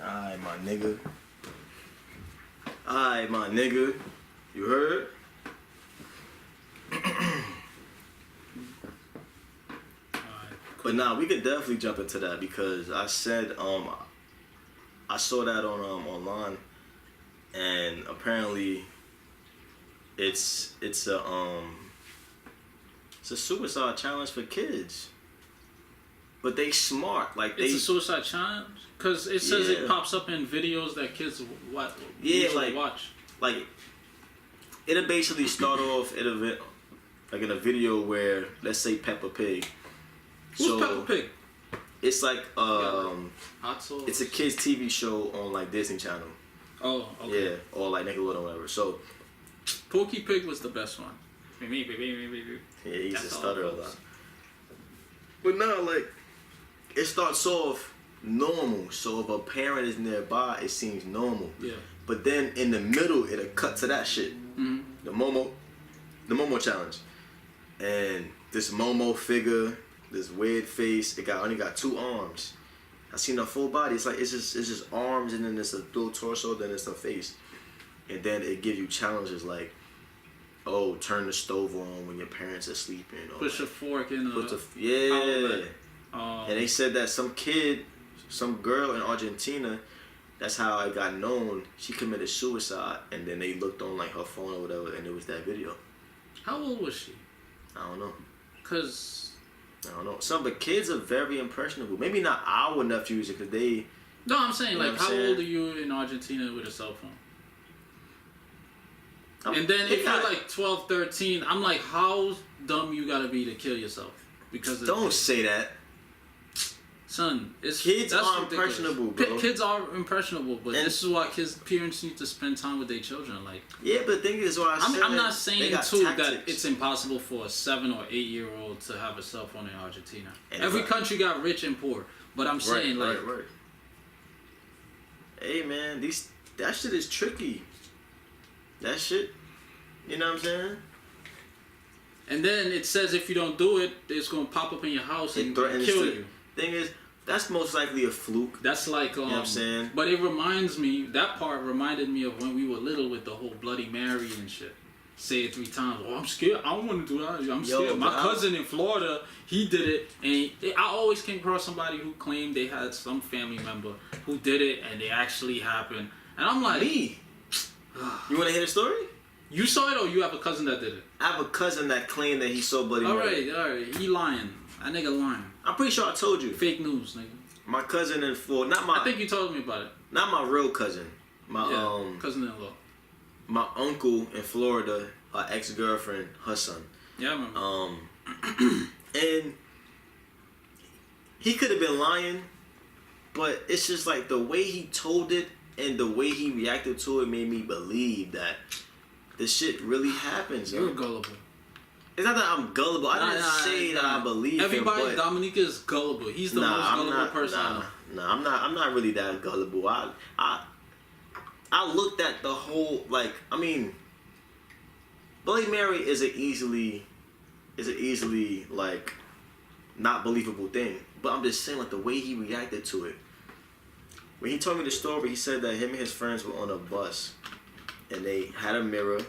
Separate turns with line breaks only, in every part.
Alright, my nigga. Alright, my nigga. You heard? But nah, we could definitely jump into that because I said I saw that on online, and apparently it's a suicide challenge for kids. But they smart, like
it's a suicide challenge because it says it pops up in videos that kids watch.
Like it'll basically start off in a video where, let's say, Peppa Pig.
Who's Peppa Pig?
It's like
Hot Sauce.
it's a kids TV show on like Disney Channel.
Oh, okay.
Yeah, or like Nickelodeon or whatever. So
Porky Pig was the best one.
Yeah, he used to stutter a lot. But now, like, it starts off normal. So if a parent is nearby, it seems normal.
Yeah.
But then in the middle, it'll cut to that shit.
Mm-hmm.
The Momo challenge, and this Momo figure, this weird face. It only got 2 arms. I seen the full body. It's like it's just arms, and then it's a little torso, then it's a face, and then it gives you challenges like, oh, turn the stove on when your parents are sleeping. Or
push
like,
a fork in
yeah. And they said that some girl in Argentina, that's how it got known. She committed suicide, and then they looked on like her phone or whatever, and it was that video.
How old was she?
I don't know.
I
don't know. Some of the kids are very impressionable. Maybe not our nephews because they.
No, I'm saying, like, how
saying?
old are you in Argentina with a cell phone? And then if you're like 12, 13, I'm like, how dumb you gotta be to kill yourself? Because
don't say that.
Son,
kids are impressionable, bro.
Kids are impressionable, but this is why parents need to spend time with their children. Like,
yeah, but the thing is, what
I'm not saying too that it's impossible for a 7 or 8-year-old to have a cell phone in Argentina. And every country got rich and poor, but I'm saying right.
Hey man, that shit is tricky. That shit, you know what I'm saying? And
then it says if you don't do it, it's gonna pop up in your house and kill you.
Thing is, that's most likely a fluke.
That's like,
you know what I'm saying?
But it reminds me, that part reminded me of when we were little with the whole Bloody Mary and shit. Say it 3 times. Oh, I'm scared. I don't want to do that. I'm scared. My cousin in Florida, he did it, and I always came across somebody who claimed they had some family member who did it, and it actually happened. And I'm like,
me. You want to hear the story?
You saw it, or you have a cousin that did it?
I have a cousin that claimed that he saw Bloody Mary.
All right. He lying. That nigga lying.
I'm pretty sure I told you.
Fake news, nigga.
My cousin in Florida,
I think you told me about it.
Not my real cousin. My
cousin-in-law.
My uncle in Florida, her ex-girlfriend, her son.
Yeah, I remember.
And he could have been lying, but it's just like the way he told it and the way he reacted to it made me believe that this shit really happens.
You're gullible.
It's not that I'm gullible. I didn't say that I believe
everybody.
Him,
Dominique is gullible. He's the most gullible person.
I'm not really that gullible. I looked at the whole, like, I mean, Bloody Mary is an easily like not believable thing. But I'm just saying, like, the way he reacted to it. When he told me the story, he said that him and his friends were on a bus, and they had a mirror,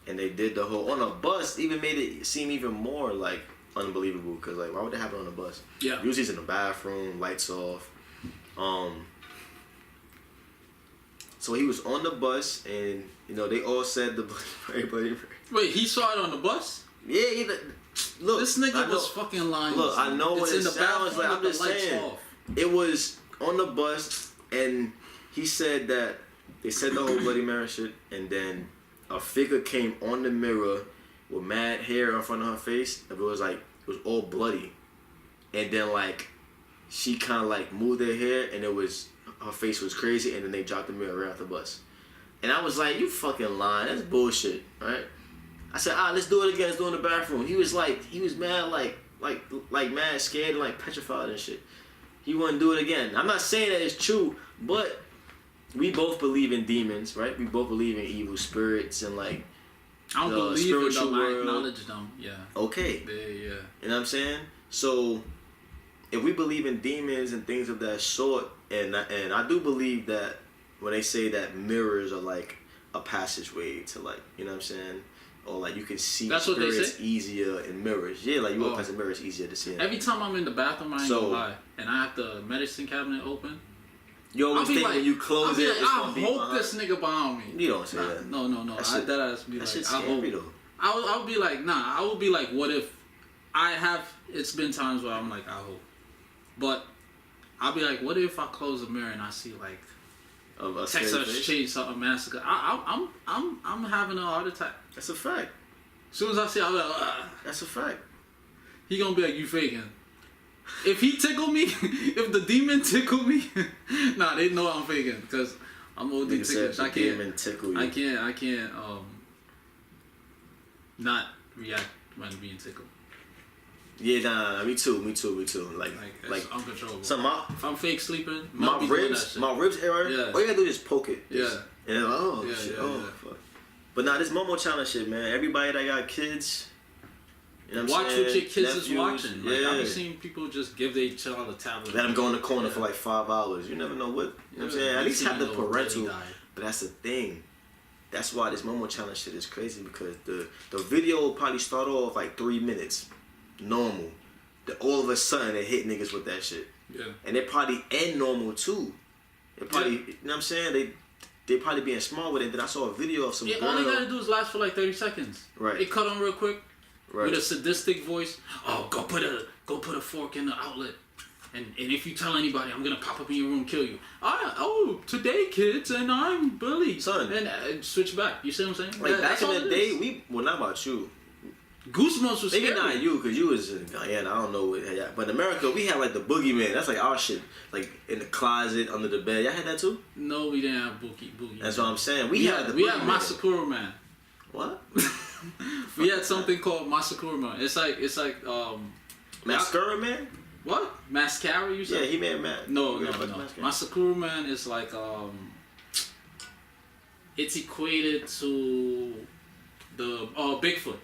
and they did the whole on a bus. Even made it seem even more like unbelievable, because like, why would that happen on a bus?
Yeah.
Usually it's in the bathroom, lights off. So he was on the bus, and you know they all said the Bloody Mary.
Wait, he saw it on the bus?
Yeah. Look,
this nigga was fucking lying.
Look, I know what it sounds like. I'm just saying.
Off.
It was on the bus, and he said that they said the whole Bloody Mary shit, and then a figure came on the mirror with mad hair in front of her face. It was all bloody, and then like she kind of like moved her hair, and her face was crazy, and then they dropped the mirror right off the bus. And I was like, you fucking lying. That's bullshit, right? I said, let's do it again. Let's do it in the bathroom. He was mad, like mad, scared, and like petrified and shit. He wouldn't do it again. I'm not saying that it's true, but we both believe in demons, right? We both believe in evil spirits and like
I don't believe in them. I acknowledge them. Yeah.
Okay.
Yeah.
You know what I'm saying? So if we believe in demons and things of that sort, and I do believe that when they say that mirrors are like a passageway to like, you know what I'm saying, or like you can see
That's what they
spirits
say?
easier in mirrors. Yeah, like you walk past a mirror, it's easier to see.
Every time I'm in the bathroom, I ain't gonna lie, and I have the medicine cabinet open.
You always think when you close it, it's
I
gonna be
hope
behind.
this nigga behind me.
You don't say that.
No. That be
that
like,
shit's
I hope.
scary though.
I would be like, nah. I would be like, what if I have? It's been times where I'm like, I hope, but I'll be like, what if I close the mirror and I see like Texas Chainsaw Massacre? I'm having a heart attack.
That's a fact.
As soon as I see, I'll be like,
That's a fact.
he gonna be like, you faking. If he tickle me, if the demon tickle me, nah, they know I'm faking because I'm OD ticklish. I can't
tickle you.
I can't not react when being tickled.
Yeah, nah, me too. Like
it's uncontrollable.
So
if I'm fake sleeping,
my ribs area.
Yeah.
All you gotta do is poke it.
Yeah.
And then, shit. Fuck. But nah, this Momo challenge shit, man. Everybody that got kids, you know what I'm
watch
saying?
what your kids
Nephews,
is watching. Like,
yeah.
I've seen people just give their child a tablet.
Let them go in the corner for like 5 hours. You never know what. You know what I'm saying? At least have the parental. But that's the thing. That's why this Momo challenge shit is crazy because the video will probably start off like 3 minutes, normal. Then all of a sudden they hit niggas with that shit.
Yeah.
And they probably end normal too. They probably, you know what I'm saying? They probably being smart with it. Then I saw a video of some girl.
All they gotta do is last for like 30 seconds.
Right.
It cut on real quick.
Right.
With a sadistic voice. Oh, go put a fork in the outlet. And if you tell anybody, I'm gonna pop up in your room and kill you. Today, kids, and I'm Billy.
Son.
And switch back. You see what I'm saying?
Like back in the day, not about you.
Goosebumps was
Maybe
scary.
not you, because you was in Guyana. I don't know what. But in America, we had like the boogeyman. That's like our shit. Like in the closet, under the bed. Y'all had that too?
No, we didn't have boogie.
That's what I'm saying. We had
Masakura Man.
What?
We had something called Masakura Man. It's like
Mascara Man?
What? Mascara, you said?
Yeah, he made mad.
No. Masakura Man is like it's equated to the Bigfoot.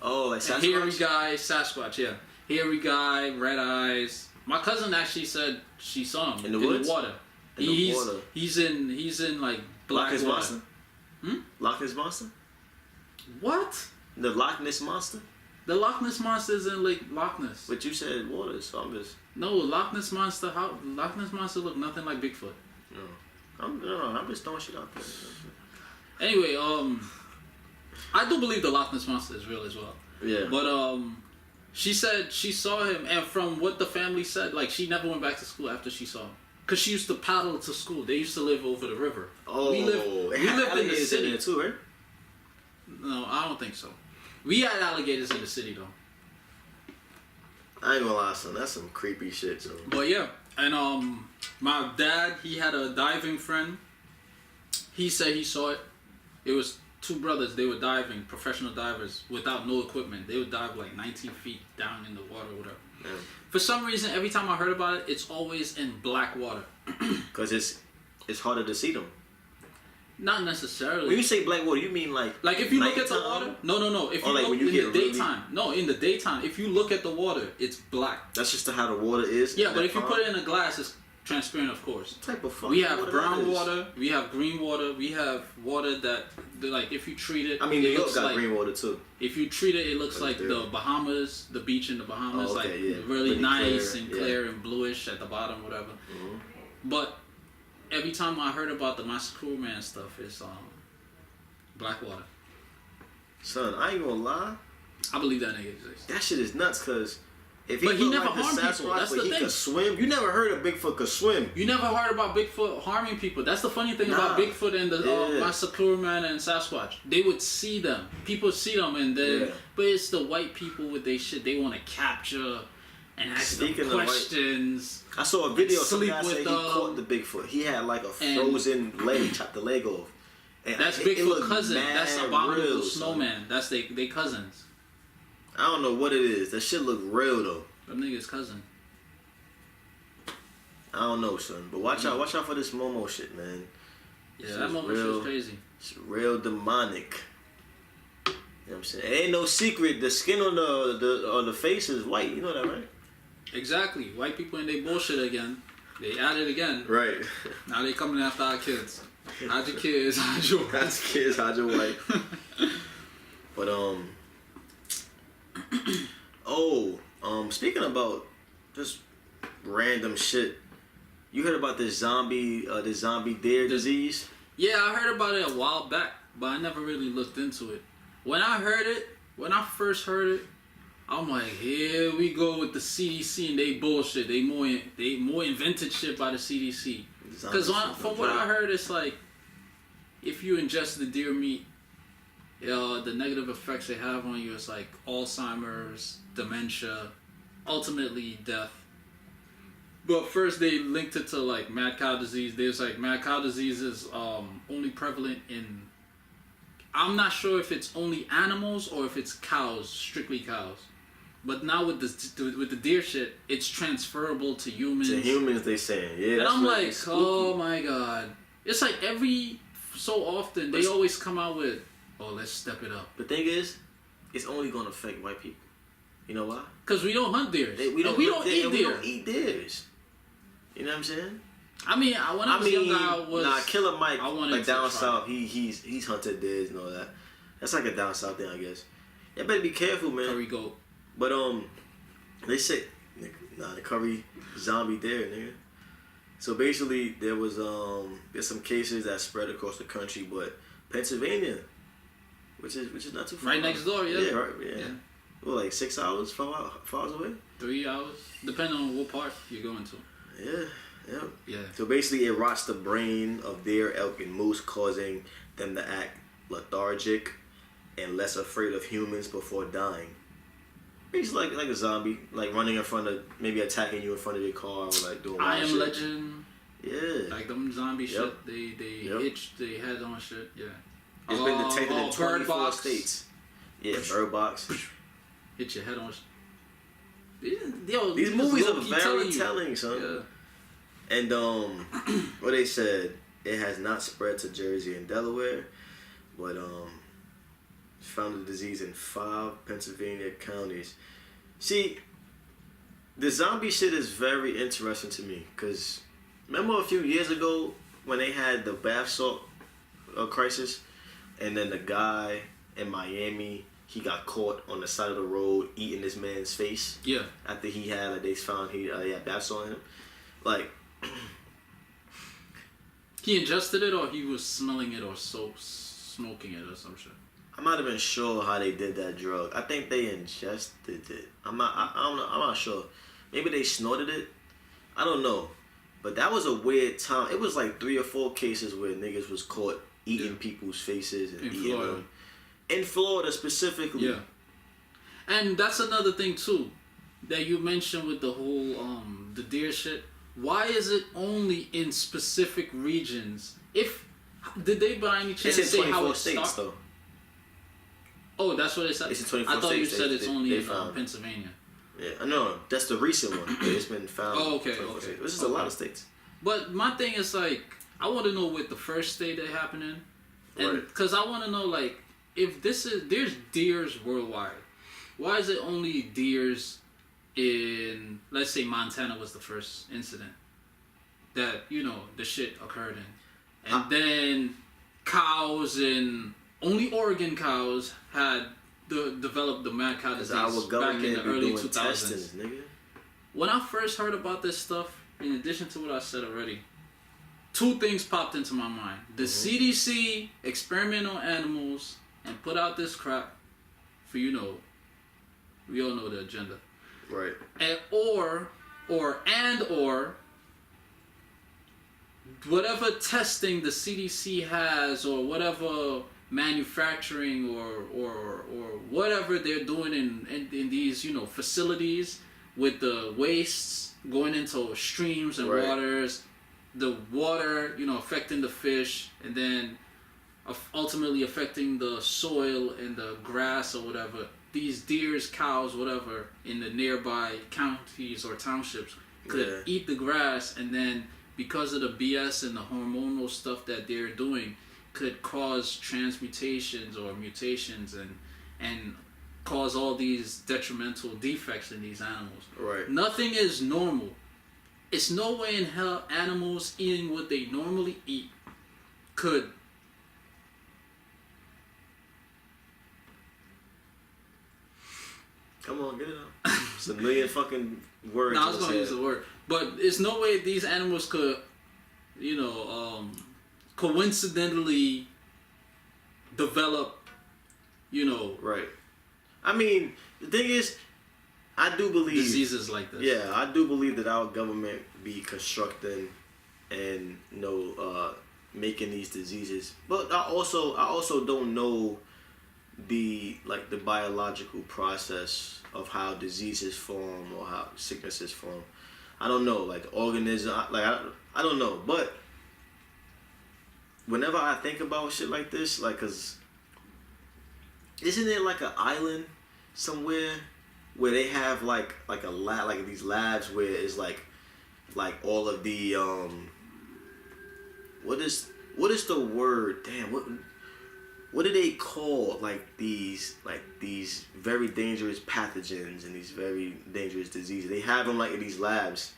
Oh, like Sasquatch?
Hairy guy, Sasquatch, yeah. Hairy guy, red eyes. My cousin actually said she saw him
in the woods?
The water.
In the water.
He's in like black
Loch Ness
water.
Monster? Loch Ness Monster?
What?
The Loch Ness Monster?
The Loch Ness Monster is in Lake Loch Ness.
But you said water, so I'm just...
No, Loch Ness Monster look nothing like Bigfoot.
No. I'm just throwing shit out there.
Anyway, I do believe the Loch Ness Monster is real as well.
Yeah.
But she said she saw him, and from what the family said, like she never went back to school after she saw him, cause she used to paddle to school. They used to live over the river.
Oh,
we lived in the city
too, right?
No, I don't think so. We had alligators in the city though.
I ain't gonna lie, son. That's some creepy shit, so.
But yeah, and my dad, he had a diving friend. He said he saw it. It was 2 brothers. They were diving, professional divers, without no equipment. They would dive like 19 feet down in the water or whatever.
Yeah.
For some reason, every time I heard about it, it's always in black water.
Cause it's harder to see them.
Not necessarily.
When you say black water, you mean like
if you look at the water? No. If you
like
look
when you
in the
get
daytime. No, in the daytime. If you look at the water, it's black.
That's just how the water is?
Yeah, but if you put it in a glass, it's transparent, of course.
What type of fucking
we have
water
brown water, we have green water, we have water that, like, if you treat it...
I mean, New York got
like,
green water too.
If you treat it, it looks like the Bahamas, the beach in the Bahamas, really
Pretty
nice
clear,
and clear and bluish at the bottom, whatever.
Mm-hmm.
But every time I heard about the Masakura Man stuff, it's black water.
Son, I ain't gonna lie.
I believe that nigga exists.
That shit is nuts, cause if he
never
like
harmed people. That's the thing.
Could swim. You never heard of Bigfoot could swim.
You never heard about Bigfoot harming people. That's the funny thing about Bigfoot and the Masakura Man and Sasquatch. They would see them. People see them, and then but it's the white people with their shit. They want to capture and ask them questions.
I saw a video. Some guy said he
them.
caught the Bigfoot. He had like a frozen leg, chopped the leg off. And
that's Bigfoot cousin. That's Abominable Snowman. That's they cousins.
I don't know what it is. That shit look real though.
Them niggas cousin.
I don't know, son. But watch out for this Momo shit, man.
Yeah, that Momo shit is crazy.
It's real demonic. You know what I'm saying? It ain't no secret. The skin on the face is white. You know that, right?
Exactly. White people and they bullshit again. They at it again.
Right.
Now they coming after our kids. Hide your kids, hide your wife.
Hide your kids, hide your wife. But speaking about just random shit, you heard about this zombie deer disease?
Yeah, I heard about it a while back, but I never really looked into it. When I first heard it, I'm like, here we go with the CDC and they bullshit. They more invented shit by the CDC. Because from what I heard, it's like, if you ingest the deer meat, the negative effects they have on you is like Alzheimer's, dementia, ultimately death. But first they linked it to like mad cow disease. There's like mad cow disease is only prevalent in, I'm not sure if it's only animals or if it's cows, strictly cows. But now with the deer shit, it's transferable to humans.
To humans, they saying, yeah.
And I'm like, oh my god. It's like every so often they always come out with, oh, let's step it up.
The thing is, it's only gonna affect white people. You know why?
Because we don't hunt deers.
We don't eat deer.
We don't
eat deers. You know what I'm saying?
I mean, when I was younger,
Killer Mike, like down south, he's hunted deers and all that. That's like a down south thing, I guess. You better be careful, man.
Curry goat.
But they say, the curry zombie deer, nigga. So basically, there's some cases that spread across the country, but Pennsylvania, which is not too far.
Right next door, yeah.
Yeah, right, yeah. Well, like 6 hours, 5 hours away.
3 hours, depending on what part you're going to.
Yeah. So basically, it rots the brain of deer, elk, and moose, causing them to act lethargic and less afraid of humans before dying. Basically, like a zombie, like running in front of, maybe attacking you in front of your car, or like doing.
I Am
shit.
Legend.
Yeah.
Like them zombie shit. They hitch their head on shit. Yeah.
It's been detected in 24 states. Yeah, Bird Box.
Hit your head on shit. Yo,
these movies are very telling, son. Yeah. And what they said, it has not spread to Jersey and Delaware, but found the disease in 5 Pennsylvania counties. See, the zombie shit is very interesting to me, because remember a few years ago when they had the bath salt crisis, and then the guy in Miami, he got caught on the side of the road eating this man's face.
Yeah.
After he had, like, they found he had bath salt in him. Like,
he ingested it, or he was smelling it, or smoking it, or some shit.
I'm not even sure how they did that drug. I think they ingested it. I'm not sure. Maybe they snorted it. I don't know. But that was a weird time. It was like 3 or 4 cases where niggas was caught eating people's faces and eating
Florida.
them. In Florida specifically.
Yeah. And that's another thing too that you mentioned with the whole the deer shit. Why is it only in specific regions? Did they by any chance say how it
states though?
Oh, that's what it said.
It's in 24
I thought
states.
you said it's only in Pennsylvania.
Yeah, no, that's the recent one. It's been found.
Oh, okay.
This is a lot of states.
But my thing is like, I want to know what the first state that happened in, and because I want to know like if there's deers worldwide. Why is it only deers in, let's say Montana was the first incident that the shit occurred in, and then cows in only Oregon cows had developed the mad cow disease back in the early 2000s.
Nigga.
When I first heard about this stuff, in addition to what I said already, 2 things popped into my mind. The CDC experiment on animals and put out this crap for, we all know the agenda.
Right.
And or whatever testing the CDC has, or whatever manufacturing or whatever they're doing in these facilities with the wastes going into streams and waters, the water affecting the fish, and then ultimately affecting the soil and the grass or whatever. These deers, cows, whatever in the nearby counties or townships could eat the grass, and then because of the BS and the hormonal stuff that they're doing, could cause transmutations or mutations and cause all these detrimental defects in these animals.
Right.
Nothing is normal. it's no way in hell animals eating what they normally eat could.
Come on, get it out. It's a million fucking words.
No, I was gonna use the word, but it's no way these animals could, coincidentally develop,
Right. I mean, the thing is, I do believe
diseases like this.
Yeah, I do believe that our government be constructing and making these diseases, but I also don't know the biological process of how diseases form or how sicknesses form. I don't know, organism, I don't know, but whenever I think about shit like this, cause isn't there like an island somewhere where they have like a lab, like these labs where it's like all of the what is the word? Damn, what do they call these very dangerous pathogens and these very dangerous diseases? They have them like in these labs,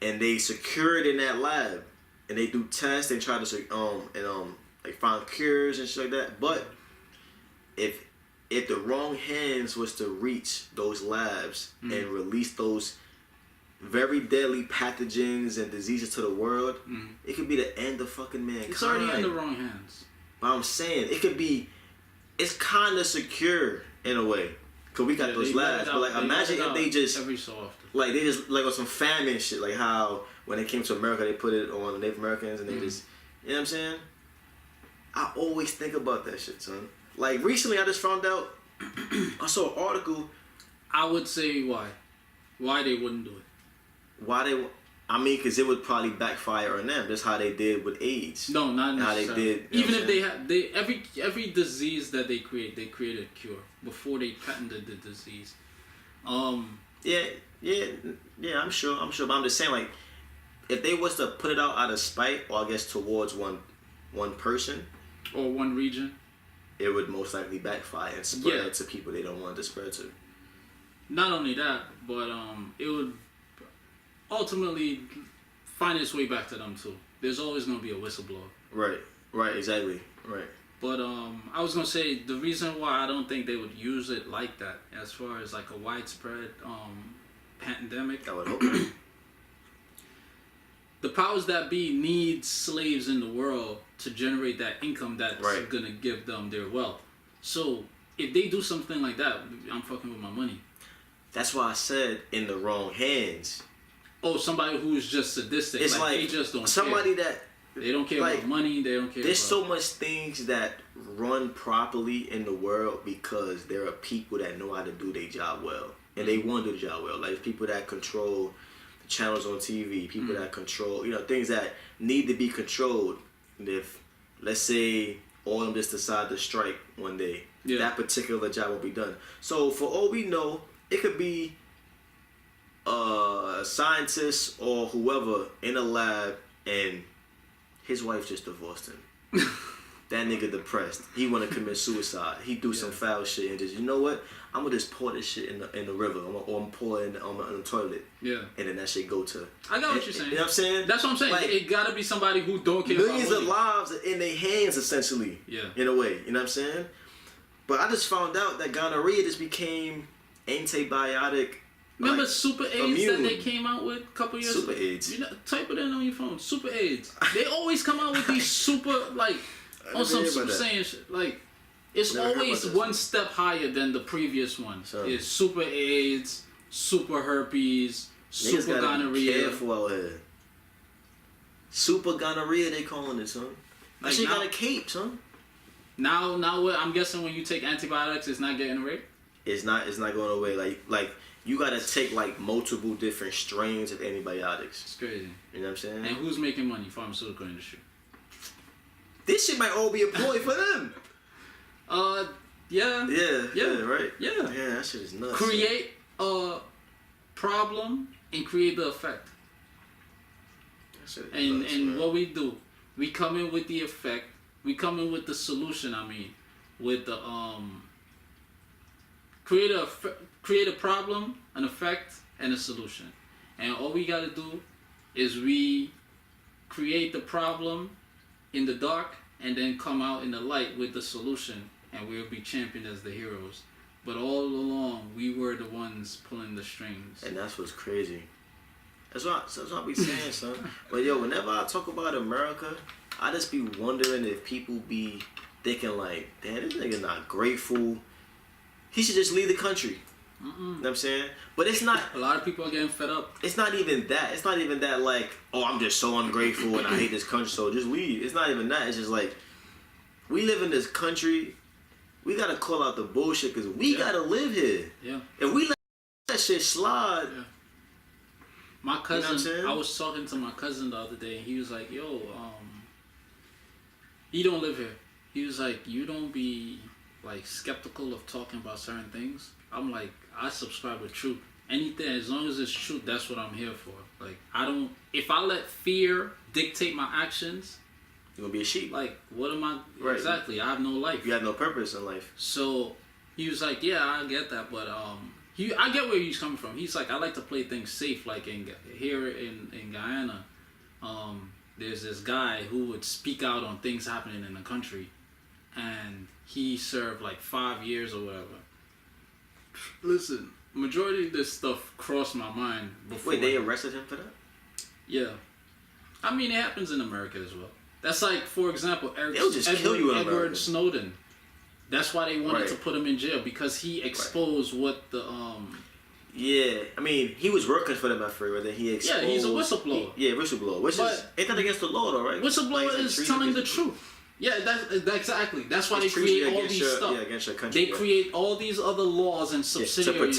and they secure it in that lab, and they do tests and try to find cures and shit like that. But if the wrong hands was to reach those labs and release those very deadly pathogens and diseases to the world, it could be the end of fucking mankind.
It's already in the wrong hands.
But I'm saying it's kind of secure in a way, cause we got those labs. But imagine if they just
every so often,
they just on some famine shit, like how when they came to America they put it on the Native Americans and they just, you know what I'm saying? I always think about that shit, son. Like recently I just found out, I saw an article.
I would say why they wouldn't do it.
Because it would probably backfire on them. That's how they did with AIDS.
No, not necessarily.
How they did.
Even if every disease that they create a cure before they patented the disease.
Yeah, I'm sure. But I'm just saying, if they was to put it out of spite, or I guess towards one person
or one region,
it would most likely backfire and spread to people they don't want to spread to.
Not only that, but it would ultimately find its way back to them too. There's always going to be a whistleblower.
Right, exactly. Right.
But I was going to say the reason why I don't think they would use it like that, as far as a widespread pandemic.
I would hope.
The powers that be need slaves in the world to generate that income that's going to give them their wealth. So if they do something like that, I'm fucking with my money.
That's why I said in the wrong hands.
Oh, somebody who's just sadistic.
It's
they just don't
somebody
care. They don't care about money. They don't care.
There's so much things that run properly in the world because there are people that know how to do their job well, and they want to do the job well. Like people that control the channels on TV, people that control things that need to be controlled. And if let's say all of them just decide to strike one day, that particular job will be done. So for all we know, it could be a scientist or whoever in a lab, and his wife just divorced him. That nigga depressed. He want to commit suicide. He do some foul shit and just, you know what? I'm gonna just pour this shit in the river, or I'm pour it on the toilet. Yeah. And then that shit go to.
I got what you're saying.
You know what I'm saying?
That's what I'm saying. It gotta be somebody who don't care.
Millions of lives are in their hands, essentially. Yeah. In a way, you know what I'm saying? But I just found out that gonorrhea just became antibiotic.
Remember Super AIDS that they came out with a couple years ago?
Super AIDS.
Type it in on your phone. Super AIDS. They always come out with these super, on some Super Saiyan shit. It's always one step higher than the previous one. It's Super AIDS, Super Herpes, Super Gonorrhea.
Be careful out here. Super Gonorrhea, they calling it, son. That shit got a cape, son.
Now what? I'm guessing when you take antibiotics, it's not getting away?
It's not going away. Like you gotta take multiple different strains of antibiotics.
It's crazy.
You know what I'm saying?
And who's making money? Pharmaceutical industry.
This shit might all be a ploy for them.
Yeah,
right.
Yeah,
that shit is nuts.
Create a problem and create the effect. And what we do, we come in with the effect. We come in with the solution. With the create a problem, an effect, and a solution. And all we gotta do is we create the problem in the dark and then come out in the light with the solution, and we'll be championed as the heroes. But all along, we were the ones pulling the strings.
And that's what's crazy. That's what I be saying, son. But yo, whenever I talk about America, I just be wondering if people be thinking like, damn, this nigga not grateful. He should just leave the country. You know what I'm saying? But it's not.
A lot of people are getting fed up.
It's not even that. It's not even that like, oh, I'm just so ungrateful and I hate this country, so just leave. It's not even that. It's just like, we live in this country. We gotta call out the bullshit because we gotta live here.
Yeah.
If we let that shit slide. Yeah.
My cousin, you know I was talking to my cousin the other day, and he was like, yo, he don't live here. He was like, you don't be like skeptical of talking about certain things. I'm like, I subscribe with truth. Anything, as long as it's truth, that's what I'm here for. Like, I don't, if I let fear dictate my actions,
you're gonna be a sheep.
Like, what am I?
Right.
Exactly. I have no life.
You have no purpose in life.
So he was like, yeah, I get that, but I get where he's coming from. He's like, I like to play things safe. Like here in Guyana, there's this guy who would speak out on things happening in the country, and he served like 5 years or whatever. Listen, majority of this stuff crossed my mind before.
Wait, they arrested him for that?
Yeah. I mean, it happens in America as well. That's like, for example, Edward Snowden. That's why they wanted to put him in jail, because he exposed what the
Yeah, I mean, he was working for them at first, but then he exposed.
Yeah, he's a whistleblower.
Whistleblower, which is ain't that against the law, though, right?
Whistleblower is telling the truth. Yeah, that's exactly. That's why they create all these stuff.
Yeah, against your country.
They create all these other laws and subsidiaries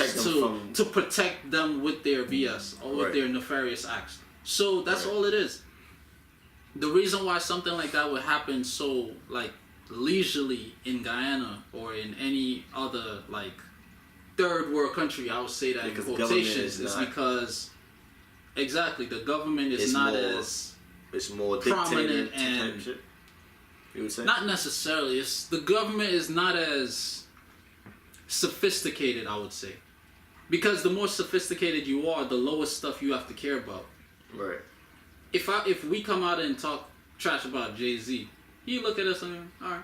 to protect them with their BS or with their nefarious acts. So that's all it is. The reason why something like that would happen so like leisurely in Guyana or in any other like third world country, I would say that because in quotations, is because exactly the government is not as
it's more
prominent and
shit, you would say?
Not necessarily. It's the government is not as sophisticated, I would say, because the more sophisticated you are, the lower stuff you have to care about.
Right.
If we come out and talk trash about Jay-Z, he look at us and all right.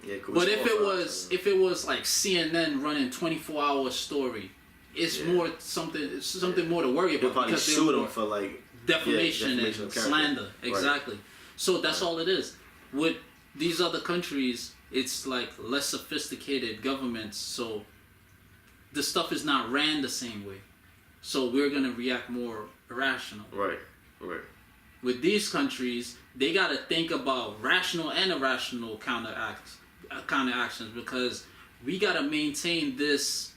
Yeah, cool.
But if it was like CNN running 24-hour story, it's more something more to worry about,
because sue them for like
defamation and slander. Exactly. Right. So that's all it is. With these other countries, it's like less sophisticated governments, so the stuff is not ran the same way. So we're gonna react more irrational.
Right. Right.
With these countries, they got to think about rational and irrational counteractions, because we got to maintain this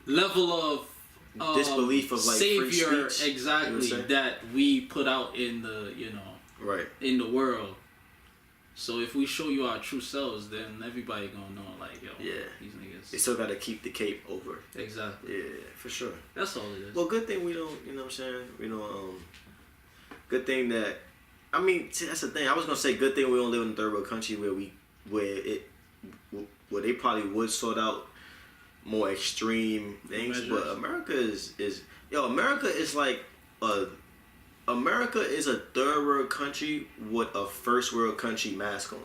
level of
disbelief of like
savior,
free speech,
exactly, that we put out in the in the world. So if we show you our true selves, then everybody gonna know, like, yo, these niggas.
They still gotta keep the cape over.
Exactly.
Yeah, for sure.
That's all it is.
Well, good thing we don't, you know what I'm saying? Good thing that, I mean, see, that's the thing. I was gonna say good thing we don't live in a third world country where they probably would sort out more extreme things. Measures. But America America is a third world country with a first world country mask on.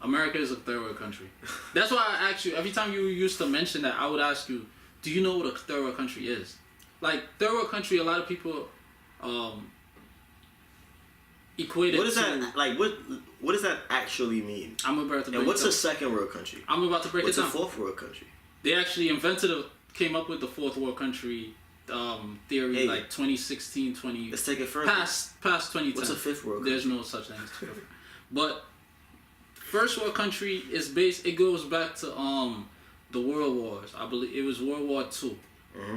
America is a third world country. That's why I asked you, every time you used to mention that, I would ask you, do you know what a third world country is? Like, third world country, a lot of people equate it
to... What does that actually mean?
I'm about to break it down.
And what's a second world country?
I'm about to break it down.
What's a fourth world country?
They actually came up with the fourth world country theory, like 2016,
Let's take it further.
Past 2010.
What's a fifth world country?
There's no such thing as fifth. But first world country is it goes back to the World Wars. I believe it was World War II,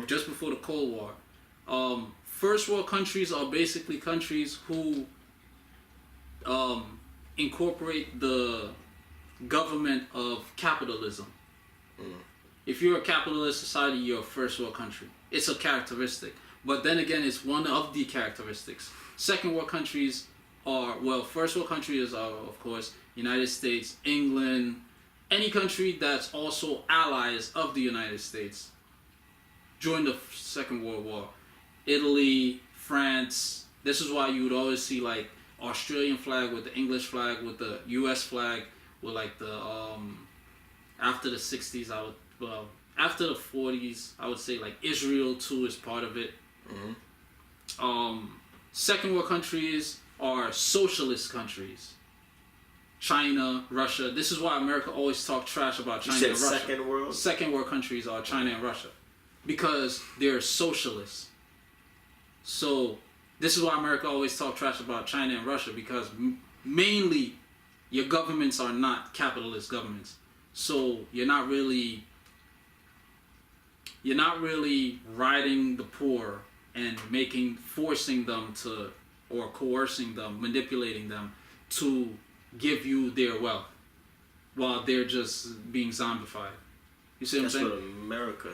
just before the Cold War. First world countries are basically countries who incorporate the government of capitalism. If you're a capitalist society, you're a first world country. It's a characteristic. But then again, it's one of the characteristics. Second world countries are, first world countries are, of course, United States, England, any country that's also allies of the United States during the Second World War. Italy, France. This is why you would always see like Australian flag with the English flag with the U.S. flag with like the after the 60s after the 40s I would say like Israel too is part of it. Second world countries are socialist countries. China, Russia. This is why America always talk trash about China and Russia.
Second world?
Second world countries are China and Russia. Because they're socialists. So, this is why America always talk trash about China and Russia. Because mainly, your governments are not capitalist governments. So, you're not really riding the poor and forcing them to, or coercing them, manipulating them to give you their wealth while they're just being zombified. You see what I'm saying?
That's what America.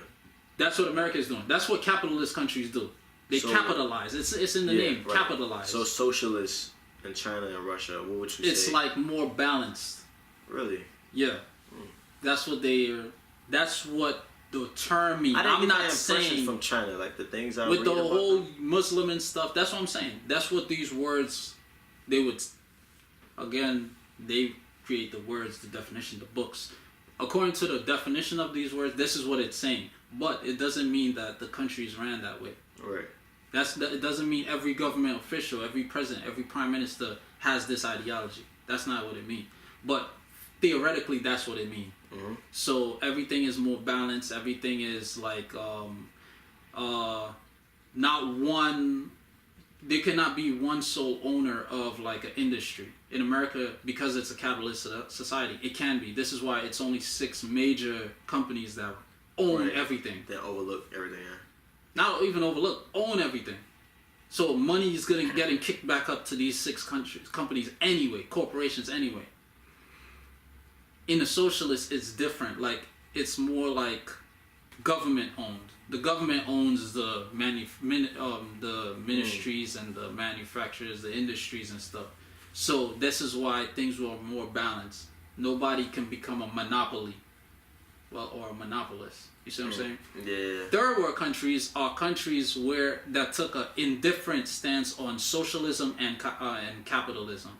That's what America is doing. That's what capitalist countries do. They capitalize. It's in the name. Right. Capitalize.
So socialists in China and Russia, what would you say?
It's like more balanced.
Really?
Yeah. That's what the term means. I'm not saying
from China, like the things I
with
read
the
about
whole
them.
Muslim and stuff. That's what I'm saying. That's what these words they would. Again, they create the words, the definition, the books. According to the definition of these words, this is what it's saying. But it doesn't mean that the countries ran that way.
Right.
It doesn't mean every government official, every president, every prime minister has this ideology. That's not what it means. But theoretically, that's what it means. So everything is more balanced. Everything is like not one. There cannot be one sole owner of like an industry. In America, because it's a capitalist society, it can be. This is why it's only 6 major companies that own everything.
They overlook everything, yeah.
Not even overlook, own everything. So money is getting kicked back up to these 6 companies anyway, corporations anyway. In the socialist, it's different. Like, it's more like government owned. The government owns the ministries and the manufacturers, the industries and stuff. So this is why things were more balanced. Nobody can become a monopoly, or a monopolist. You see what I'm saying?
Yeah.
Third world countries are countries that took an indifferent stance on socialism and capitalism.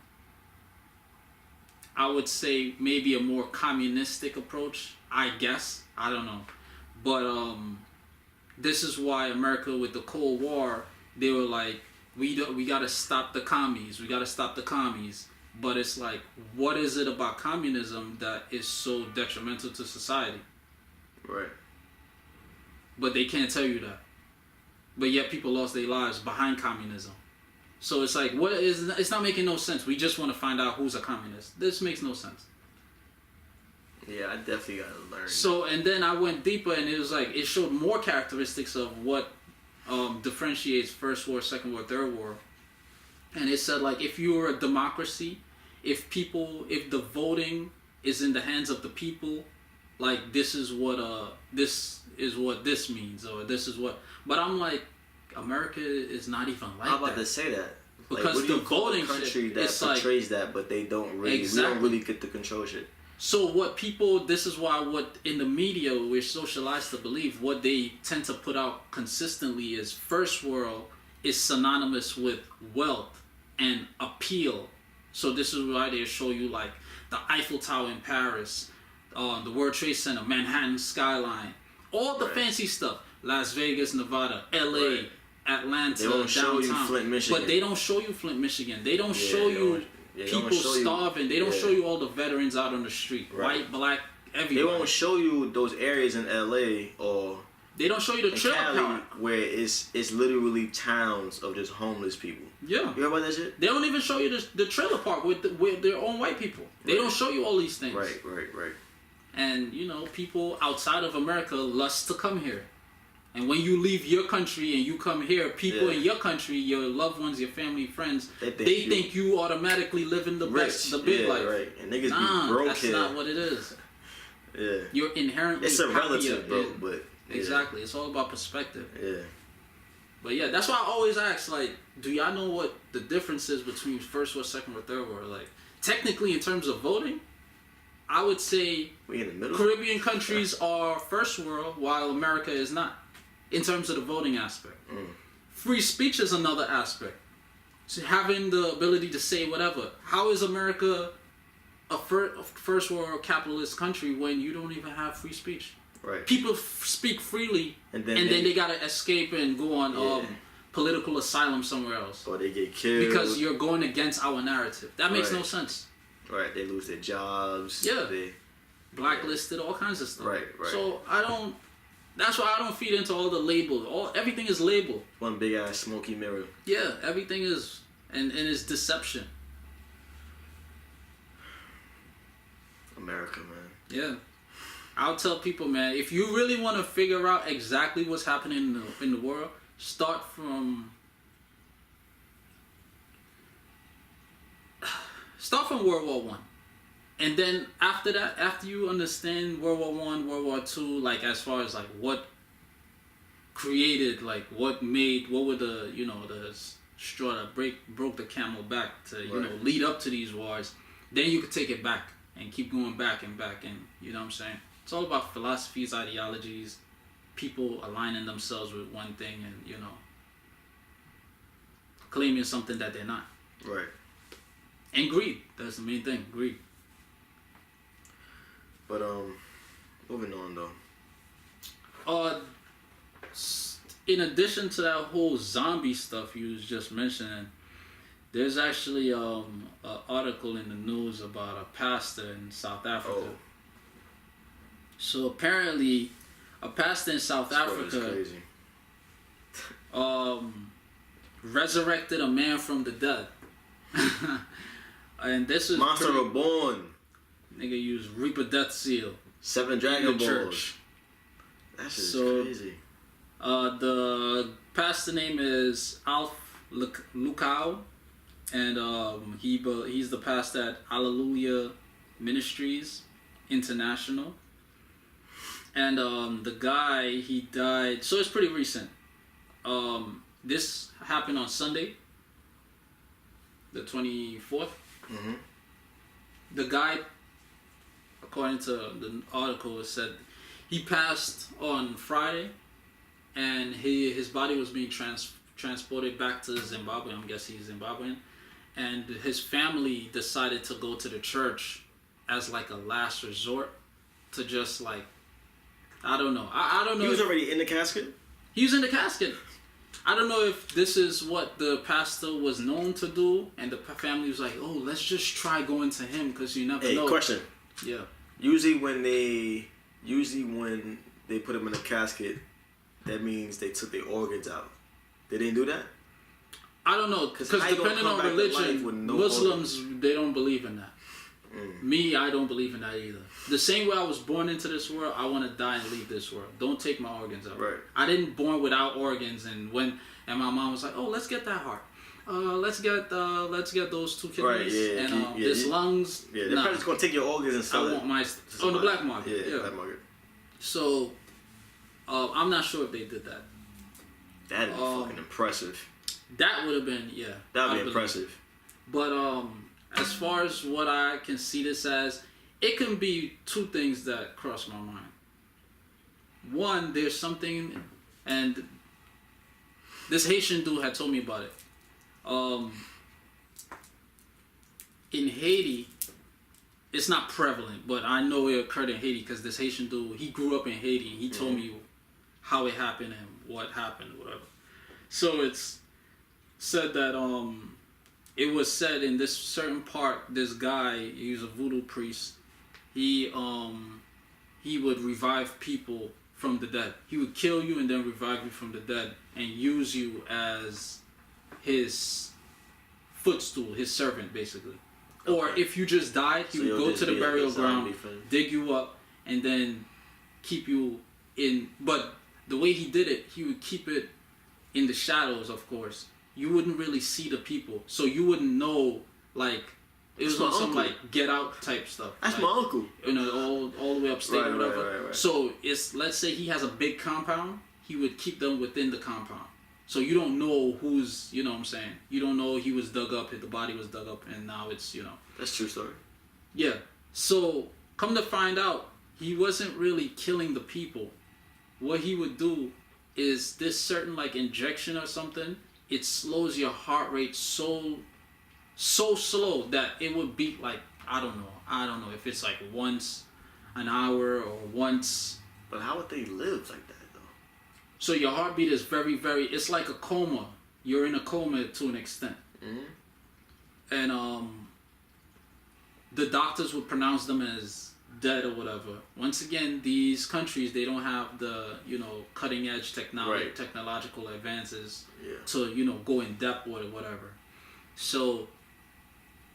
I would say maybe a more communistic approach. I guess I don't know, but this is why America with the Cold War, they were like, we gotta stop the commies. We gotta stop the commies. But it's like, what is it about communism that is so detrimental to society?
Right.
But they can't tell you that. But yet people lost their lives behind communism. So it's like, it's not making no sense. We just want to find out who's a communist. This makes no sense.
Yeah, I definitely gotta learn.
So, and then I went deeper, and it was like, it showed more characteristics of what differentiates First War, Second War, Third War. And it said, like, if you're a democracy, if the voting is in the hands of the people, like, this is what this means, or this is what. But I'm like, America is not even like that.
I'm about to say that.
Because
like,
the voting
country
shit,
that
it's
portrays that, but they don't really.
Exactly.
We don't really get to control shit.
So this is why what in the media we're socialized to believe, what they tend to put out consistently is First World is synonymous with wealth and appeal. So this is why they show you like the Eiffel Tower in Paris, the World Trade Center, Manhattan skyline, all the fancy stuff, Las Vegas, Nevada, LA, Atlanta,
they don't show
downtown.
You Flint, Michigan.
But they don't show you Flint, Michigan. They don't show you people starving. They don't show you all the veterans out on the street, white, black, everybody.
They won't show you those areas in LA or
they don't show you the trailer park
where it's literally towns of just homeless people.
Yeah,
you heard about that shit?
They don't even show you the trailer park with their own white people. They don't show you all these things.
Right.
And you know, people outside of America lust to come here. And when you leave your country and you come here, people in your country, your loved ones, your family, friends, they think you automatically living the best, the big life.
Right. And niggas be broke
that's not what it is.
Yeah.
You're inherently
it's a relative, bro, but
exactly. It's all about perspective.
Yeah.
But yeah, that's why I always ask, like, do y'all know what the difference is between First War, Second War, Third War? Like, technically, in terms of voting, I would say
we in the middle.
Caribbean countries are first world, while America is not, in terms of the voting aspect. Free speech is another aspect. So having the ability to say whatever. How is America a first world capitalist country when you don't even have free speech?
Right.
People speak freely, and then they gotta escape and go on political asylum somewhere else.
Or they get killed. Because
you're going against our narrative. That makes no sense.
Right, they lose their jobs.
Yeah. Blacklisted, all kinds of stuff.
Right.
So that's why I don't feed into all the labels. Everything is labeled.
One big ass smoky mirror.
Yeah, everything is, and it's deception.
America, man.
Yeah. I'll tell people, man, if you really want to figure out exactly what's happening in the world, start from World War One, and then after that, after you understand World War One, World War Two, like as far as like what created, like what were the the straw that broke the camel back to lead up to these wars, then you could take it back and keep going back and back, and you know what I'm saying. It's all about philosophies, ideologies, people aligning themselves with one thing and, claiming something that they're not.
Right.
And greed. That's the main thing. Greed.
But, moving on, though.
In addition to that whole zombie stuff you was just mentioning, there's actually an article in the news about a pastor in South Africa.
Oh.
So apparently, a pastor in South Africa resurrected a man from the dead. And this is
Monster Reborn.
Nigga used Reaper Death Seal.
7 Dragon Balls. That shit is crazy.
The pastor name is Alf Lukau, and he's the pastor at Hallelujah Ministries International. And the guy, he died, so it's pretty recent. This happened on Sunday, the 24th.
Mm-hmm.
The guy, according to the article, it said he passed on Friday, and his body was being transported back to Zimbabwe. I'm guessing he's Zimbabwean. And his family decided to go to the church as like a last resort to just like, I don't know. I don't know.
He was already in the casket?
He was in the casket. I don't know if this is what the pastor was known to do, and the family was like, oh, let's just try going to him because you never know.
Hey, question.
Yeah.
Usually when they put him in a casket, that means they took their organs out. They didn't do that?
I don't know, because depending on religion, Muslims, they don't believe in that. Me, I don't believe in that either. The same way I was born into this world, I want to die and leave this world. Don't take my organs out.
Right.
I didn't born without organs, and my mom was like, "Oh, let's get that heart. Let's get those 2 kidneys and this lungs."
Yeah, they're probably just gonna take your organs and sell
I want my the black market.
Yeah, black market.
So, I'm not sure if they did that.
That'd be fucking impressive.
That would have been
That'd be impressive.
But as far as what I can see this as, it can be 2 things that cross my mind. One, there's something, and this Haitian dude had told me about it. In Haiti, it's not prevalent, but I know it occurred in Haiti because this Haitian dude, he grew up in Haiti, and he told me how it happened and what happened, whatever. So it's said that it was said in this certain part, this guy, he was a voodoo priest, he would revive people from the dead. He would kill you and then revive you from the dead and use you as his footstool, his servant, basically. Okay. Or if you just died, he would go to the burial ground, dig you up, and then keep you in. But the way he did it, he would keep it in the shadows, of course. You wouldn't really see the people, so you wouldn't know, like, it was on some like Get Out type stuff.
That's
like,
my uncle.
All the way upstate or whatever.
Right.
So it's, let's say he has a big compound, he would keep them within the compound. So you don't know who's, you know what I'm saying? You don't know he was dug up, the body was dug up, and now it's,
That's a true story.
Yeah. So Come to find out, he wasn't really killing the people. What he would do is this certain like injection or something. It slows your heart rate so slow that it would beat like I don't know if it's like once an hour or once.
But how would they live like that though?
So your heartbeat is very, very. It's like a coma. You're in a coma to an extent. Mm-hmm. And the doctors would pronounce them as dead or whatever. Once again, these countries, they don't have the cutting edge technological advances to go in depth with it, whatever. So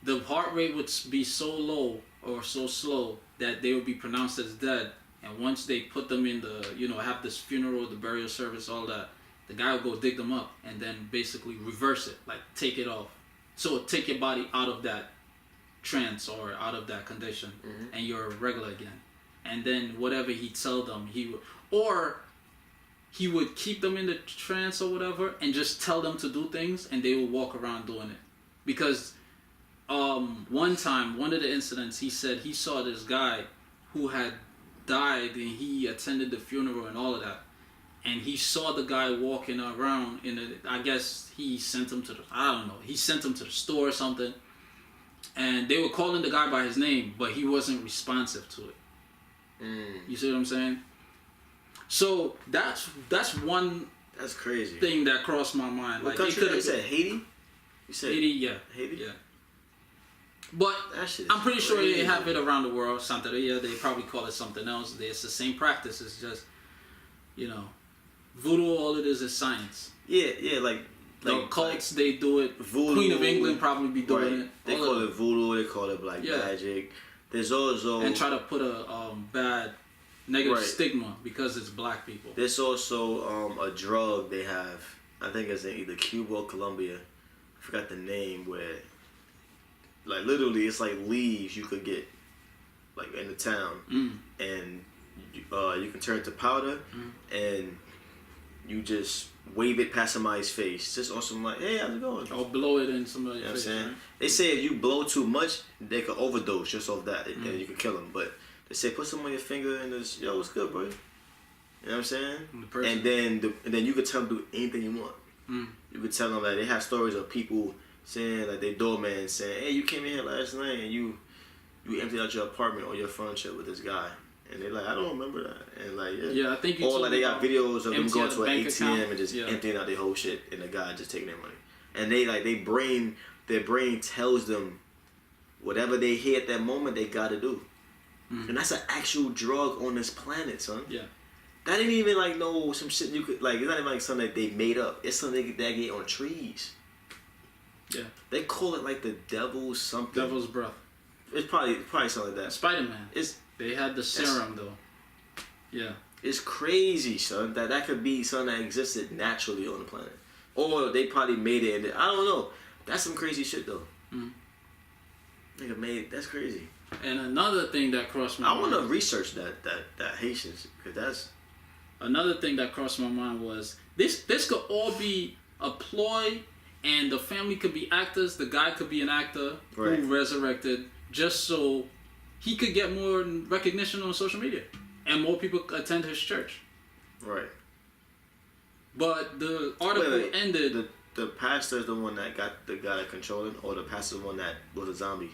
the heart rate would be so low or so slow that they would be pronounced as dead. And once they put them in the have this funeral, the burial service, all that, the guy would go dig them up and then basically reverse it, like take it off. So take your body out of that trance or out of that condition, and you're regular again. And then whatever he tell them, he would keep them in the trance or whatever, and just tell them to do things, and they would walk around doing it. Because one time, one of the incidents, he said he saw this guy who had died, and he attended the funeral and all of that, and he saw the guy walking around I guess he sent him to he sent him to the store or something. And they were calling the guy by his name, but he wasn't responsive to it. You see what I'm saying? So that's one.
That's crazy.
Thing that crossed my mind.
What country? You said Haiti. You said
Haiti, yeah.
Haiti,
yeah. But I'm pretty sure they have it around the world. Santeria, they probably call it something else. It's the same practice. It's just, voodoo. All it is science.
Yeah, like
cults, they do it.
Voodoo,
Queen of England probably be doing it.
They call it voodoo. They call it black magic. There's also
and try to put a bad negative stigma because it's black people.
There's also a drug they have. I think it's in either Cuba or Colombia. I forgot the name. Where like literally it's like leaves you could get like in the town, and you can turn it to powder, and you just wave it past somebody's face, just on some like, hey, how's it going?
Or blow it in somebody's face.
You know what I'm saying?
Right?
They say if you blow too much, they could overdose just off that, and you can kill them. But they say put some on your finger and just, yo, what's good, bro? You know what I'm saying? And then you could tell them to do anything you want. You could tell them that they have stories of people saying like their doorman saying, hey, you came in here last night and you emptied out your apartment or your furniture with this guy. And they're like, I don't remember that. And like,
I think you.
Or like they got videos of them going to an ATM
account.
and just emptying out their whole shit, and the guy just taking their money. And they like their brain tells them whatever they hear at that moment they gotta do. And that's an actual drug on this planet, son.
Yeah.
That ain't even like some shit you could like. It's not even like something that they made up. It's something that get on trees.
Yeah.
They call it like the devil's something.
Devil's breath.
It's probably something like that.
Spider-Man. They had the serum though. Yeah.
It's crazy, son. That could be something that existed naturally on the planet, or they probably made it. I don't know. That's some crazy shit though. Nigga made that's crazy.
And another thing that crossed my mind.
I want to research that Haitians, because that's
another thing that crossed my mind was this could all be a ploy, and the family could be actors. The guy could be an actor who resurrected just so he could get more recognition on social media and more people attend his church.
Right.
But the article ended.
The pastor is the one that got the guy that controlled him, or the pastor is the one that was a zombie?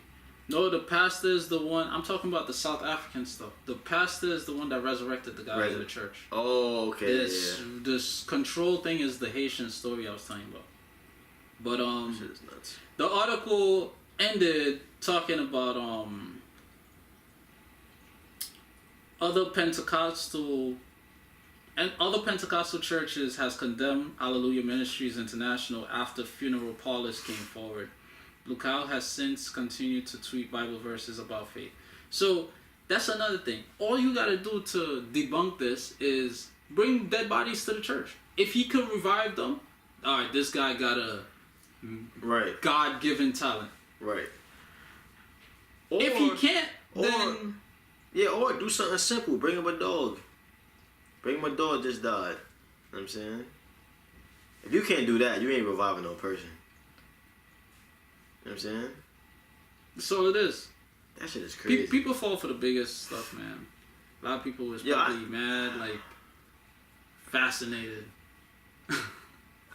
No, the pastor is the one. I'm talking about the South African stuff. The pastor is the one that resurrected the guy in the church.
Oh, okay.
This control thing is the Haitian story I was talking about. But
shit is nuts.
The article ended talking about other Pentecostal churches has condemned Hallelujah Ministries International after funeral parlors came forward. Lucas has since continued to tweet Bible verses about faith. So that's another thing. All you gotta do to debunk this is bring dead bodies to the church. If he could revive them, all right, this guy got a God-given talent.
Right.
Or, if he can't, then
or do something simple. Bring him a dog. Bring him a dog just died. You know what I'm saying? If you can't do that, you ain't reviving no person. You know what I'm saying?
That's all it is.
That shit is crazy.
People fall for the biggest stuff, man. A lot of people was probably mad, like fascinated.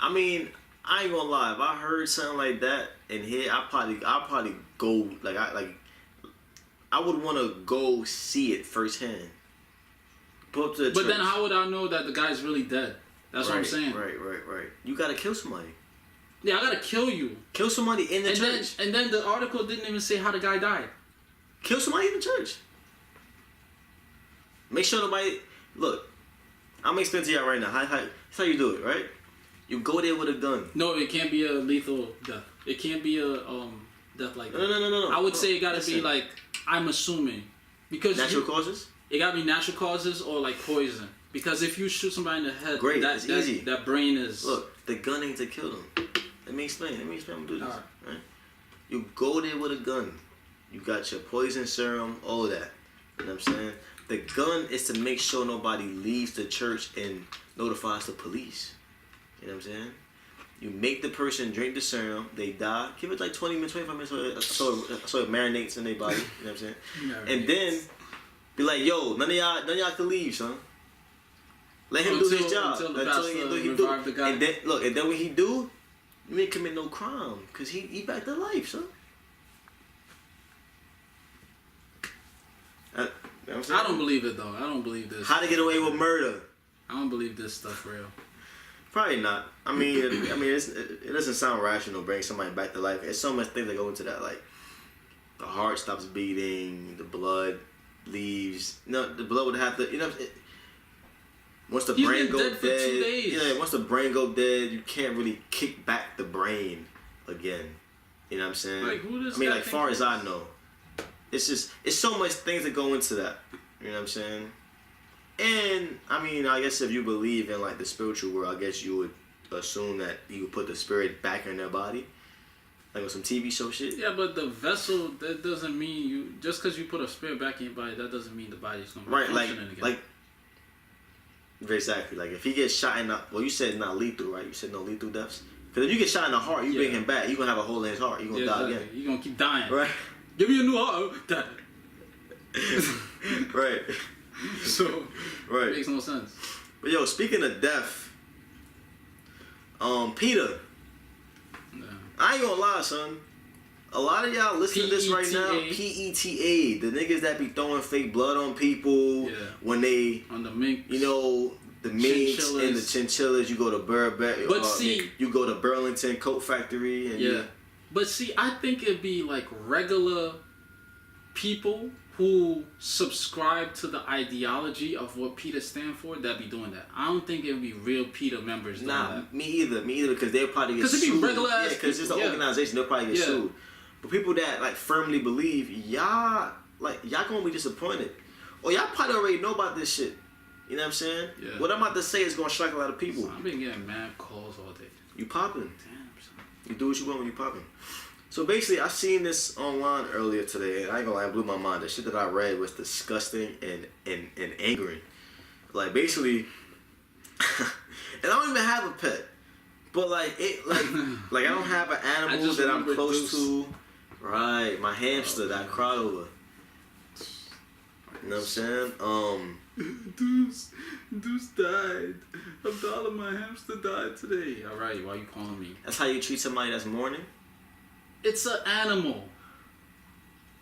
I mean, I ain't gonna lie. If I heard something like that in here, I'll probably go I would want to go see it firsthand. Pull up to the
But
church.
then how would I know that the guy's really dead? That's what I'm saying.
Right. You gotta kill somebody.
Yeah, I gotta kill you.
Kill somebody in the church.
And then the article didn't even say how the guy died.
Kill somebody in the church. Make sure nobody... Look, I'm going to explain to y'all right now. That's how you do it, right? You go there with a gun.
No, it can't be a lethal death. It can't be a death like that.
No.
I would say it gotta be like, I'm assuming. Because
natural causes?
It gotta be natural causes or like poison. Because if you shoot somebody in the head,
great, it's easy.
That brain is...
Look, the gun ain't to kill them. Let me explain. I'm going to do this.
All
Right? You go there with a gun. You got your poison serum, all that. You know what I'm saying? The gun is to make sure nobody leaves the church and notifies the police. You know what I'm saying? You make the person drink the serum, they die. Give it like 20 minutes, 25 minutes so it marinates in their body. You know what I'm saying? And then be like, yo, none of y'all can leave, son. Let him do his job.
Until he do. The guy.
And then look, and then when he do, you ain't commit no crime because he back to life, son. You know what I'm saying?
I don't believe it though. I don't believe this.
How to get away with murder?
I don't believe this stuff real.
Probably not. I mean, it doesn't sound rational. Bring somebody back to life. There's so much things that go into that. Like the heart stops beating, the blood leaves. No, the blood would have to. You know, once the brain go dead,
for 2 days.
Yeah. Once the brain go dead, you can't really kick back the brain again. You know what I'm saying?
Like who does?
I mean, like far as I know, it's so much things that go into that. You know what I'm saying? And I mean, I guess if you believe in like the spiritual world, I guess you would assume that you would put the spirit back in their body, like with some TV show shit.
Yeah, but the vessel, that doesn't mean you just because you put a spirit back in your body, that doesn't mean the body's gonna be functioning again.
Like exactly. Like if he gets shot in the, well, you said not lethal, right? You said no lethal deaths. Because if you get shot in the heart, you bring him back. You gonna have a hole in his heart. You gonna die again.
You gonna keep dying.
Right.
Give me a new heart. Die.
Right.
So,
right.
It makes no sense.
But yo, speaking of death, PETA.
No.
I ain't gonna lie, son. A lot of y'all listening to this right now, PETA, the niggas that be throwing fake blood on people when they,
on the mink,
you know, the minks and the chinchillas. You go to Burbank,
but see,
you go to Burlington Coat Factory, and
But see, I think it'd be like regular people who subscribe to the ideology of what PETA stand for that be doing that. I don't think it would be real PETA members doing that.
Me either, because they'll probably get sued.
Because it'd be regular ass
because it's an organization, they'll probably get sued. But people that like firmly believe, y'all gonna be disappointed. Or y'all probably already know about this shit. You know what I'm saying? Yeah. What I'm about to say is gonna strike a lot of people.
I've been getting mad calls all day.
You popping.
Damn, son.
You do what you want when you popping. So basically, I seen this online earlier today, and I ain't gonna lie, it blew my mind. The shit that I read was disgusting and angering. Like basically, and I don't even have a pet, but like I don't have an animal that I'm close to. Right, my hamster that I cried over. You know what I'm saying? Deuce died.
Abdalla, my hamster died today. All right, why you calling me?
That's how you treat somebody that's mourning?
It's an animal.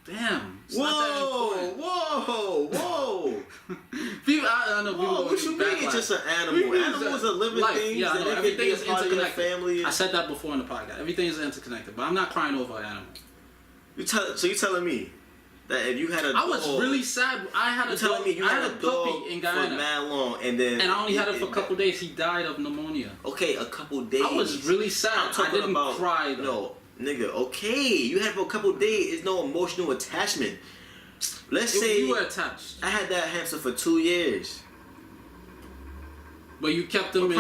Damn.
Whoa!
People, I know people.
What you mean it's just an animal? Animals are living things.
Yeah,
that
everything is interconnected.
Family.
I said that before in the podcast. Everything is interconnected, but I'm not crying over an animal.
So you telling me that if you had a dog,
I was really sad. I had a dog.
Me you
I had
a
a
dog
puppy in Guyana
for mad long, and
I only had it for a couple days. He died of pneumonia.
Okay, a couple days.
I was really sad. I didn't cry though.
No, nigga. Okay, you had it for a couple days. It's no emotional attachment. Let's say
you were attached.
I had that hamster for 2 years.
But you kept him
in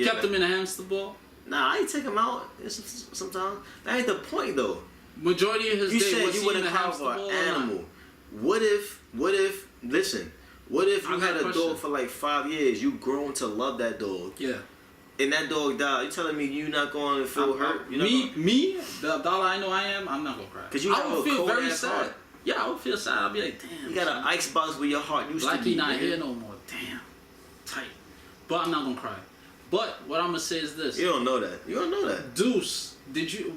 kept him in a hamster ball?
Nah, I ain't take him out sometimes. That ain't the point though.
Majority of his
you
day
said
was
you
he
wouldn't
in a hamster
for
ball
an animal. What if listen, what if you had a dog for like 5 years, you grown to love that dog?
Yeah.
And that dog died. You telling me you not going to feel hurt?
The Abdalla I know I am, I'm not gonna cry.
Cause you have a cold ass heart.
Yeah, I would feel sad. I'd be like, damn.
You got an icebox where your heart used to be.
Blackie not here no more. Damn. Tight. But I'm not gonna cry. But what I'm gonna say is this.
You don't know that. You don't know that.
Deuce,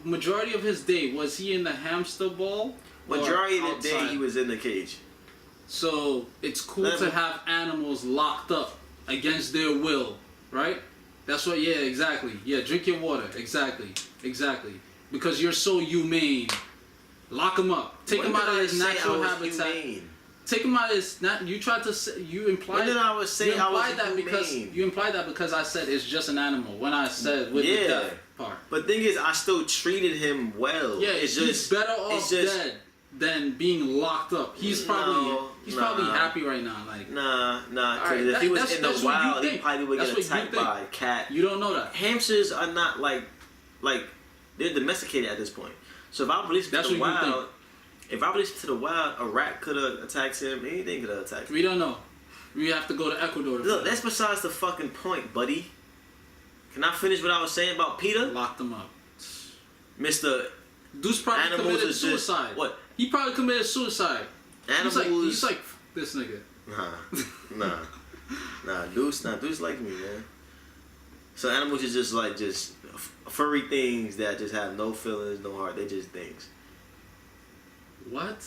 majority of his day, was he in the hamster ball?
Majority of the day he was in the cage.
So it's cool to have animals locked up against their will, right? That's what, yeah, exactly. Yeah, drink your water. Exactly. Because you're so humane. Lock him up. Take him out of his natural habitat. Humane? Take him out of his. You tried to say, you implied.
When did I was say I was humane?
You implied that because I said it's just an animal. When I said with the death part.
But the thing is, I still treated him well.
Yeah, he's better off dead than being locked up. He's probably happy right now. Like
nah. Because if he was in the wild, he probably would get attacked by a cat.
You don't know that.
Hamsters are not like they're domesticated at this point. So if I release him to the wild, a rat could have attacked him. Anything could have attacked him.
We don't know. We have to go to Ecuador.
Look, that's besides the fucking point, buddy. Can I finish what I was saying about PETA?
Lock them up,
Mr.
Deuce probably committed suicide.
What?
He probably committed suicide.
Animals.
He's like this nigga.
Nah. Deuce like me, man. So animals are just furry things that just have no feelings, no heart. They're just things.
What?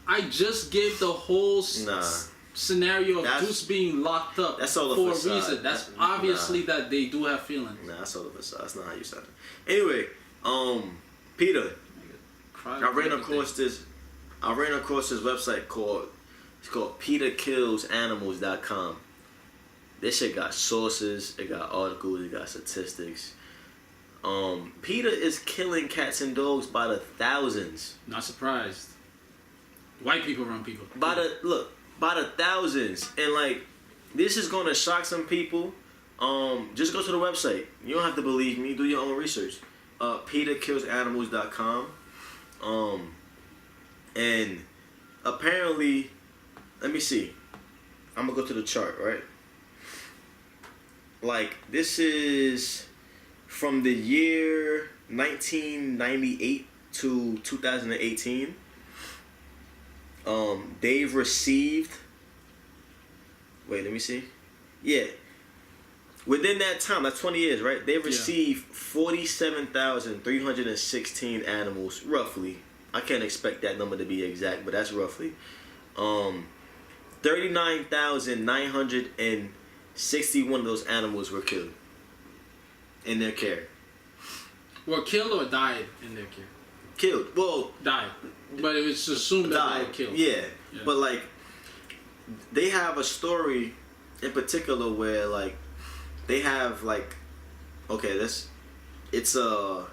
I just gave the whole scenario of Deuce being locked up
that's all
for a reason. That's obviously that they do have feelings.
Nah, that's all of us. That's not how you sound. Anyway, PETA. I ran across this website called PETAKillsAnimals.com. This shit got sources, it got articles, it got statistics. PETA is killing cats and dogs by the thousands.
Not surprised. White people run people.
By the thousands. And like, this is gonna shock some people. Just go to the website. You don't have to believe me, do your own research. PETAKillsAnimals.com. And apparently, let me see. I'm gonna go to the chart, right? Like, this is from the year 1998 to 2018. They've received. Wait, let me see. Yeah. Within that time, that's 20 years, right? They received 47,316 animals, roughly. I can't expect that number to be exact, but that's roughly. 39,961 of those animals were killed in their care.
Were killed or died in their care?
Killed. Well,
died. But it was assumed that they were killed.
Yeah. But like, they have a story in particular where like they have like, okay, it's a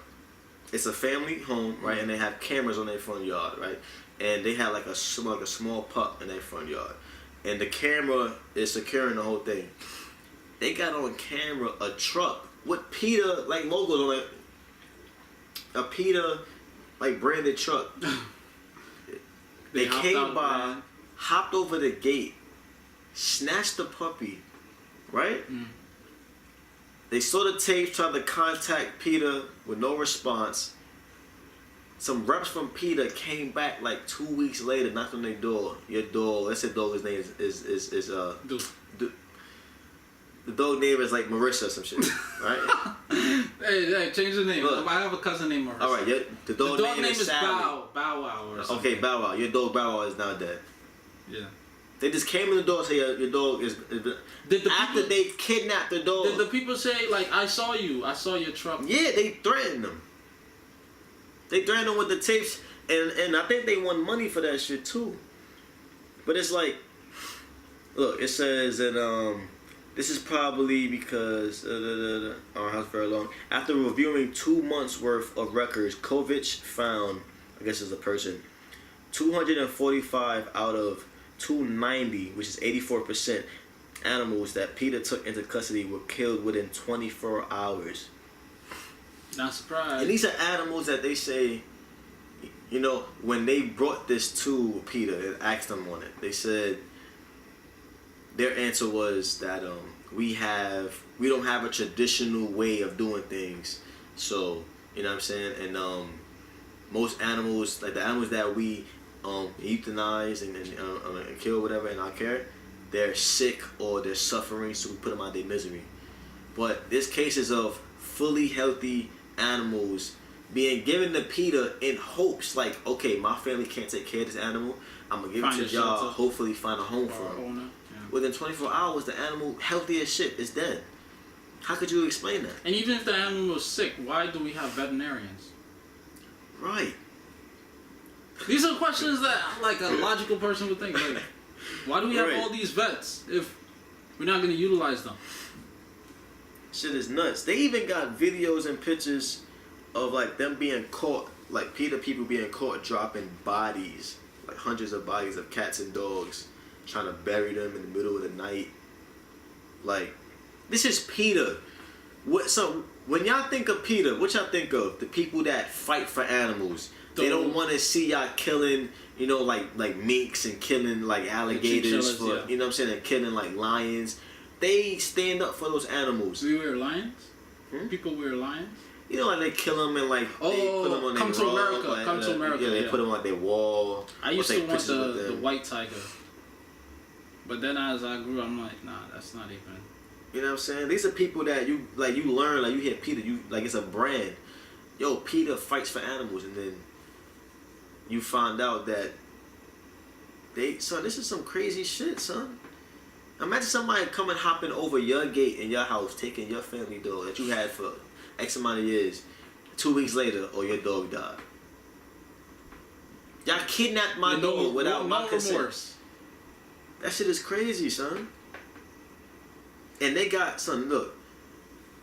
family home, right? And they have cameras on their front yard, right? And they have like a small pup in their front yard, and the camera is securing the whole thing. They got on camera a truck with PETA like logos on it, a PETA like branded truck. They came by, hopped over the gate, snatched the puppy, right? They saw the tape, tried to contact PETA with no response. Some reps from PETA came back like 2 weeks later, knocked on their door. Your dog, let's say dog's name is the dog name is like Marissa or some shit, right?
hey, change the name. Look, I have a cousin named Marissa.
All right, the dog name is
Bow Wow or something.
Okay, Bow Wow. Your dog Bow Wow is now dead.
Yeah.
They just came in the door and say your dog is. After they kidnapped the dog.
Did the people say like, I saw your truck?
Yeah, they threatened them. They threatened them with the tapes, and I think they won money for that shit too. But it's like, look, it says that this is probably because how's very long. After reviewing 2 months worth of records, Kovich found, I guess it's a person, 245 out of 290, which is 84%, animals that PETA took into custody were killed within 24 hours.
Not surprised.
And these are animals that they say, you know, when they brought this to PETA and asked them on it, they said their answer was that we don't have a traditional way of doing things. So, you know what I'm saying? And most animals, like the animals that we euthanize and kill whatever in our care, they're sick or they're suffering, so we put them out of their misery. But there's cases of fully healthy animals being given to PETA in hopes, like, okay, my family can't take care of this animal, I'm gonna give it to y'all,
shelter.
hopefully find a home for him. Within 24 hours, the animal, healthy as shit, is dead. How could you explain that?
And even if the animal was sick, why do we have veterinarians?
Right.
These are questions that, like, a logical person would think. Like, why do we have
Right.
all these vets if we're not going to utilize them?
Shit is nuts. They even got videos and pictures of, like, them being caught, like, PETA people being caught dropping bodies, like hundreds of bodies of cats and dogs, trying to bury them in the middle of the night. Like, this is PETA. So when y'all think of PETA, what y'all think of? The people that fight for animals. They don't want to see y'all killing, you know, like minks and killing like alligators for,
yeah.
you know what I'm saying, and killing like lions. They stand up for those animals.
Do we wear lions? People wear lions?
You know, like they kill them and like they put them on
Come
their
to
wall,
America.
like,
Come to America.
Yeah, they put them on their wall.
I used to
take
want
pictures with
the
them.
white tiger. But then as I grew, I'm like, nah, that's not even.
You know what I'm saying? These are people that you learn, like you hear PETA, you like it's a brand. Yo, PETA fights for animals, and then you find out that son, this is some crazy shit, son. Imagine somebody coming hopping over your gate in your house, taking your family dog that you had for X amount of years. 2 weeks later, or your dog died. Y'all kidnapped my dog without my consent.
Remorse.
That shit is crazy, son. And they got, son, look,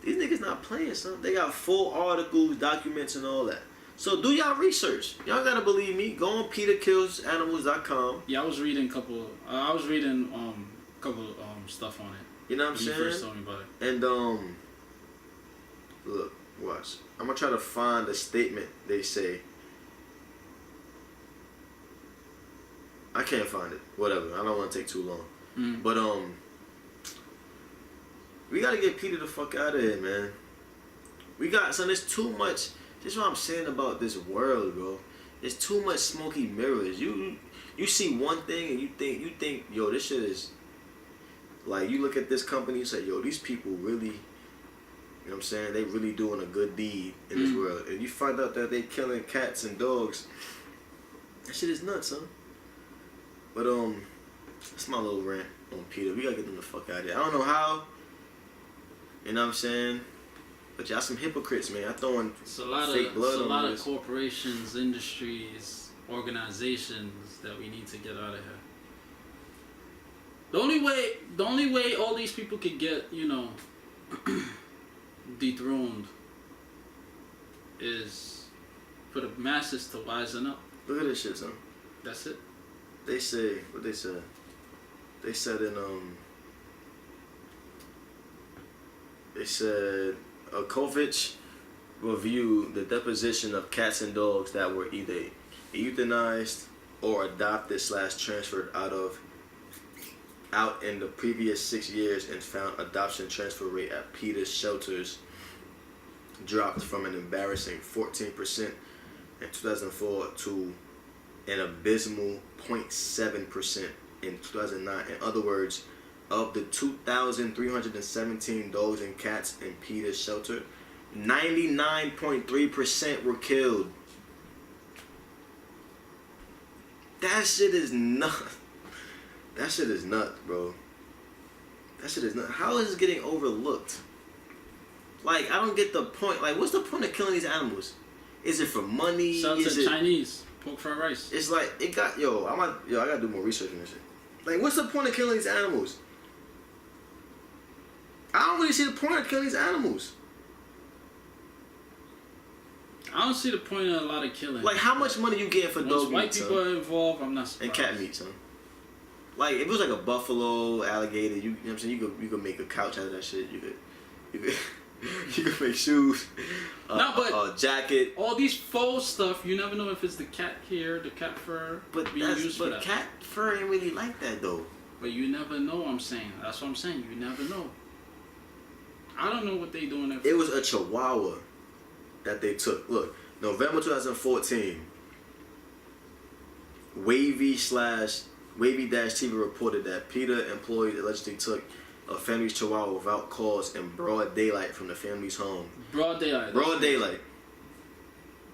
these niggas not playing, son. They got full articles, documents, and all that. So do y'all research. Y'all gotta believe me. Go on PETAKillsAnimals.com.
Yeah, I was reading a couple stuff on it.
You know what I'm
when
saying?
You first told me about it.
And look, watch. I'm gonna try to find a statement they say. I can't find it. Whatever. I don't want to take too long. But we gotta get PETA the fuck out of here, man. We got, son. There's too much. This is what I'm saying about this world, bro. There's too much smoky mirrors. You see one thing and you think, yo, this shit is like, you look at this company and say, yo, these people really, you know what I'm saying, they really doing a good deed in this world. And you find out that they killing cats and dogs. That shit is nuts, son. But that's my little rant on PETA. We gotta get them the fuck out of here. I don't know how. You know what I'm saying? But y'all some hypocrites, man. I throwing fake blood on this.
It's a lot of corporations, industries, organizations that we need to get out of here. The only way all these people could get, you know, dethroned is for the masses to wisen up.
Look at this shit, son.
That's it.
They say, what they said? They said they said Kovic reviewed the deposition of cats and dogs that were either euthanized or adopted / transferred out in the previous 6 years, and found adoption transfer rate at PETA's shelters dropped from an embarrassing 14% in 2004 to an abysmal 0.7% in 2009. In other words, of the 2,317 dogs and cats in PETA's shelter, 99.3% were killed. That shit is nuts. That shit is nuts, bro. That shit is nuts. How is this getting overlooked? Like, I don't get the point. Like, what's the point of killing these animals? Is it for money?
Sounds like Chinese pork fried rice.
It's like, it got, I gotta do more research on this shit. Like, what's the point of killing these animals? I don't really see the point of killing these animals.
I don't see the point in a lot of killing.
Like, how much money you getting for dog meat,
white people are involved, I'm not surprised.
And cat meat, son. Like, if it was like a buffalo, alligator, you know what I'm saying? You could make a couch out of that shit. You could you could make shoes. A jacket.
All these faux stuff, you never know if it's the cat hair, the cat fur being used for that.
Cat fur ain't really like that though.
But you never know. I'm saying. That's what I'm saying. You never know. I don't know what they doing there for.
It was a Chihuahua that they took. Look, November 2014. Wavy-TV reported that PETA employees allegedly took a family's chihuahua without cause in broad daylight from the family's home.
Broad daylight.
Broad daylight.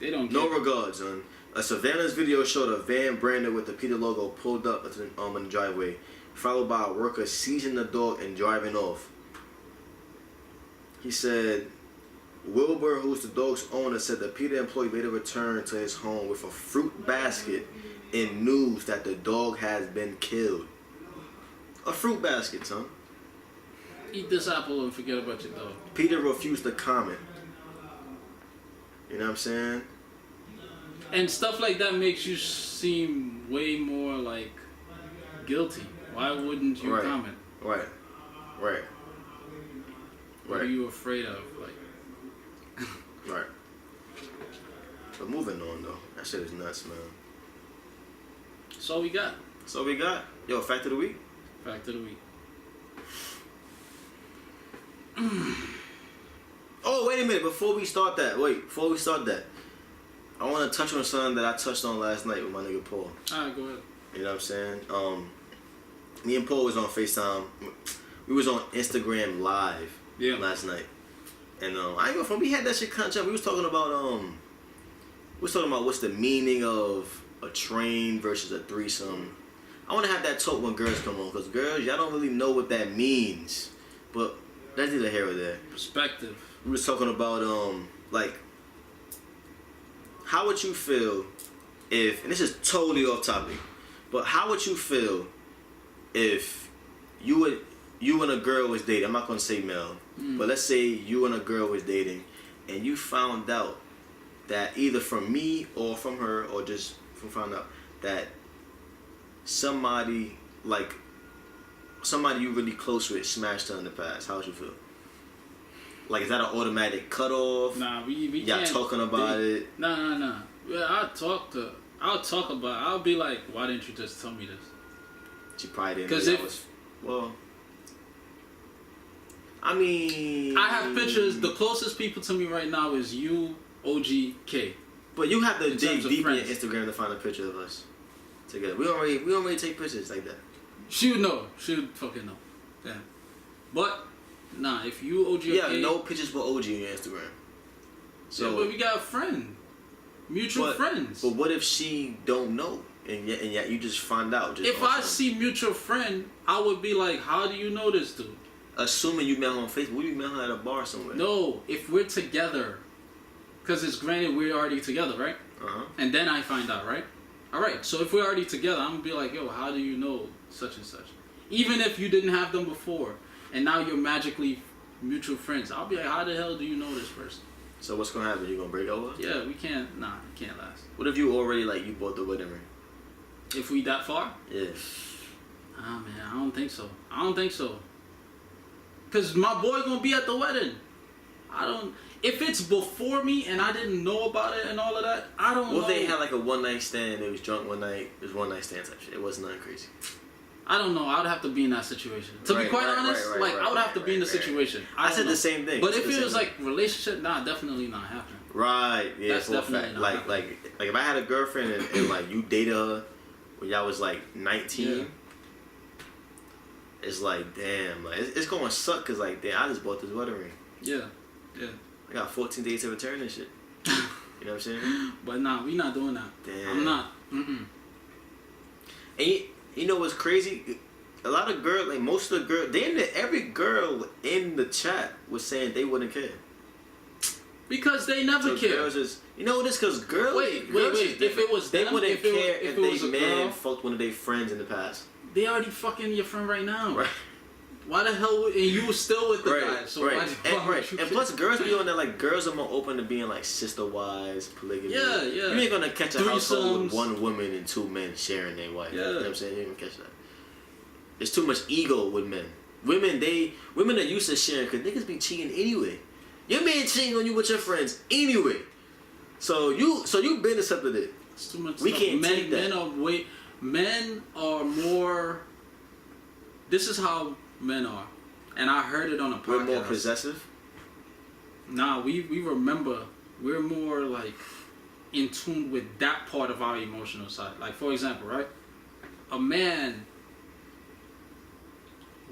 They don't
No
care.
regards, son. A surveillance video showed a van branded with the PETA logo pulled up in the driveway, followed by a worker seizing the dog and driving off. He said, Wilbur, who's the dog's owner, said the PETA employee later returned to his home with a fruit basket and news that the dog has been killed. A fruit basket, son.
Eat this apple and forget about your dog.
PETA refused to comment. You know what I'm saying?
And stuff like that makes you seem way more like guilty. Why wouldn't you comment?
Right.
What are you afraid of? Like,
right. But moving on though, that shit is nuts, man.
that's all we got.
Yo, fact of the week.
Fact of the week.
Oh, wait a minute. Before we start that, I want to touch on something that I touched on last night with my nigga Paul.
Alright, go ahead.
You know what I'm saying? Me and Paul was on FaceTime. We was on Instagram Live last night. And I ain't gonna front, we had that shit kind of. We was talking about what's the meaning of a train versus a threesome. I want to have that talk when girls come on, because girls, y'all don't really know what that means. But that's neither here or there.
Perspective.
We was talking about like, how would you feel if, and this is totally off topic, but how would you feel if you and a girl was dating? I'm not gonna say male, but let's say you and a girl was dating, and you found out that either from me or from her, or just found out that somebody you really close with smashed her in the past. How would you feel? Like, is that an automatic cutoff?
Nah, we
y'all
can't.
talking about it?
Nah. Yeah, I'll talk about it. I'll be like, why didn't you just tell me this?
She probably didn't.
Because
I mean,
I have pictures. The closest people to me right now is you, OGK.
But you have to
In
dig
terms of
deep in your
friends.
Instagram to find a picture of us together. We don't really take pictures like that.
She would know. She would fucking know. Yeah. But nah, if you OGK.
Yeah, no pictures for OG on your Instagram. So,
yeah, but we got a friend, mutual friends.
But what if she don't know, and yet you just find out? Just
if I see mutual friend, I would be like, how do you know this dude?
Assuming you met her on Facebook, we met her at a bar somewhere.
No, if we're together, because it's granted we're already together, right? And then I find out, right? All right. So if we're already together, I'm gonna be like, yo, how do you know such and such? Even if you didn't have them before, and now you're magically mutual friends, I'll be like, how the hell do you know this person?
So what's gonna happen? You gonna break over?
Yeah, we can't. Nah, it can't last.
What if you already you bought the wedding ring?
If we that far?
Yeah.
Ah man, I don't think so. Cause my boy gonna be at the wedding. If it's before me and I didn't know about it and all of that, I don't know.
Well, they had a one night stand. It was drunk one night. It was one night stand type shit. It wasn't nothing crazy.
I don't know. I would have to be in that situation. To be quite honest, I would have to be in the situation.
I said the same thing.
But if it was relationship, nah, definitely not happening.
Right. Yeah.
That's
for a
definitely
fact.
not happening.
Like if I had a girlfriend and you dated her when y'all was 19.
Yeah.
It's damn, it's gonna suck because damn, I just bought this wedding ring.
Yeah.
I got 14 days to return this shit. You know what I'm saying?
But nah, we not doing that.
Damn.
I'm not. Mm-mm.
And you know what's crazy? A lot of girls, most of the girls, every girl in the chat was saying they wouldn't care.
Because they never care.
Girls is, you know what? It's because girls.
Wait. If it was
they
them,
wouldn't care if
they
man fucked one of their friends in the past.
They already fucking your friend right now.
Right.
Why the hell? And you was still with the guy. So
right.
why would you
And plus, girls be on there girls are more open to being sister wives, polygamy.
Yeah.
You ain't gonna catch a household with
Threesomes.
one woman and two men sharing their wife.
Yeah.
You know what I'm saying? You ain't gonna catch that. There's too much ego with men. Women are used to sharing because niggas be cheating anyway. Your man cheating on you with your friends anyway. So you been accepted it.
It's too much.
We can't take that.
Men are more. This is how men are, and I heard it on a podcast.
We're more possessive.
Nah, we remember. We're more in tune with that part of our emotional side. Like, for example, right? A man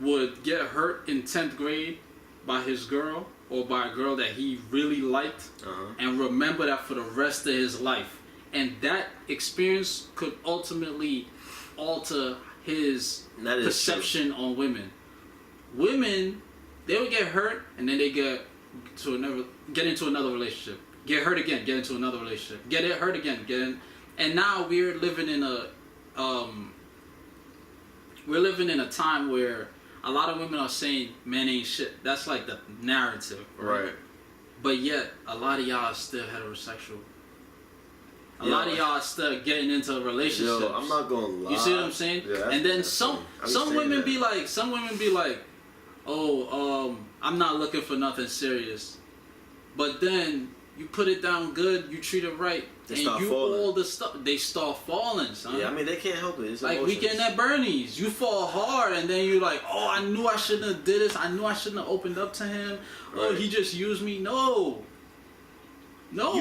would get hurt in 10th grade by his girl or by a girl that he really liked and remember that for the rest of his life. And that experience could ultimately alter his perception on women. Women, they would get hurt and then they get into another relationship. Get hurt again, get into another relationship. Get it hurt again, and now we're living in a time where a lot of women are saying men ain't shit. That's like the narrative, right? But yet a lot of y'all are still heterosexual. A lot of y'all are still getting into relationships.
Yo, I'm not gonna lie.
You see what I'm saying?
Yeah,
and then some women be like, oh, I'm not looking for nothing serious. But then you put it down good, you treat it right, they start falling, son.
Yeah, I mean they can't help it. It's
like
emotions.
Weekend at Bernie's, you fall hard, and then you're like, oh, I knew I shouldn't have did this. I knew I shouldn't have opened up to him. Right. Oh, he just used me. No, no.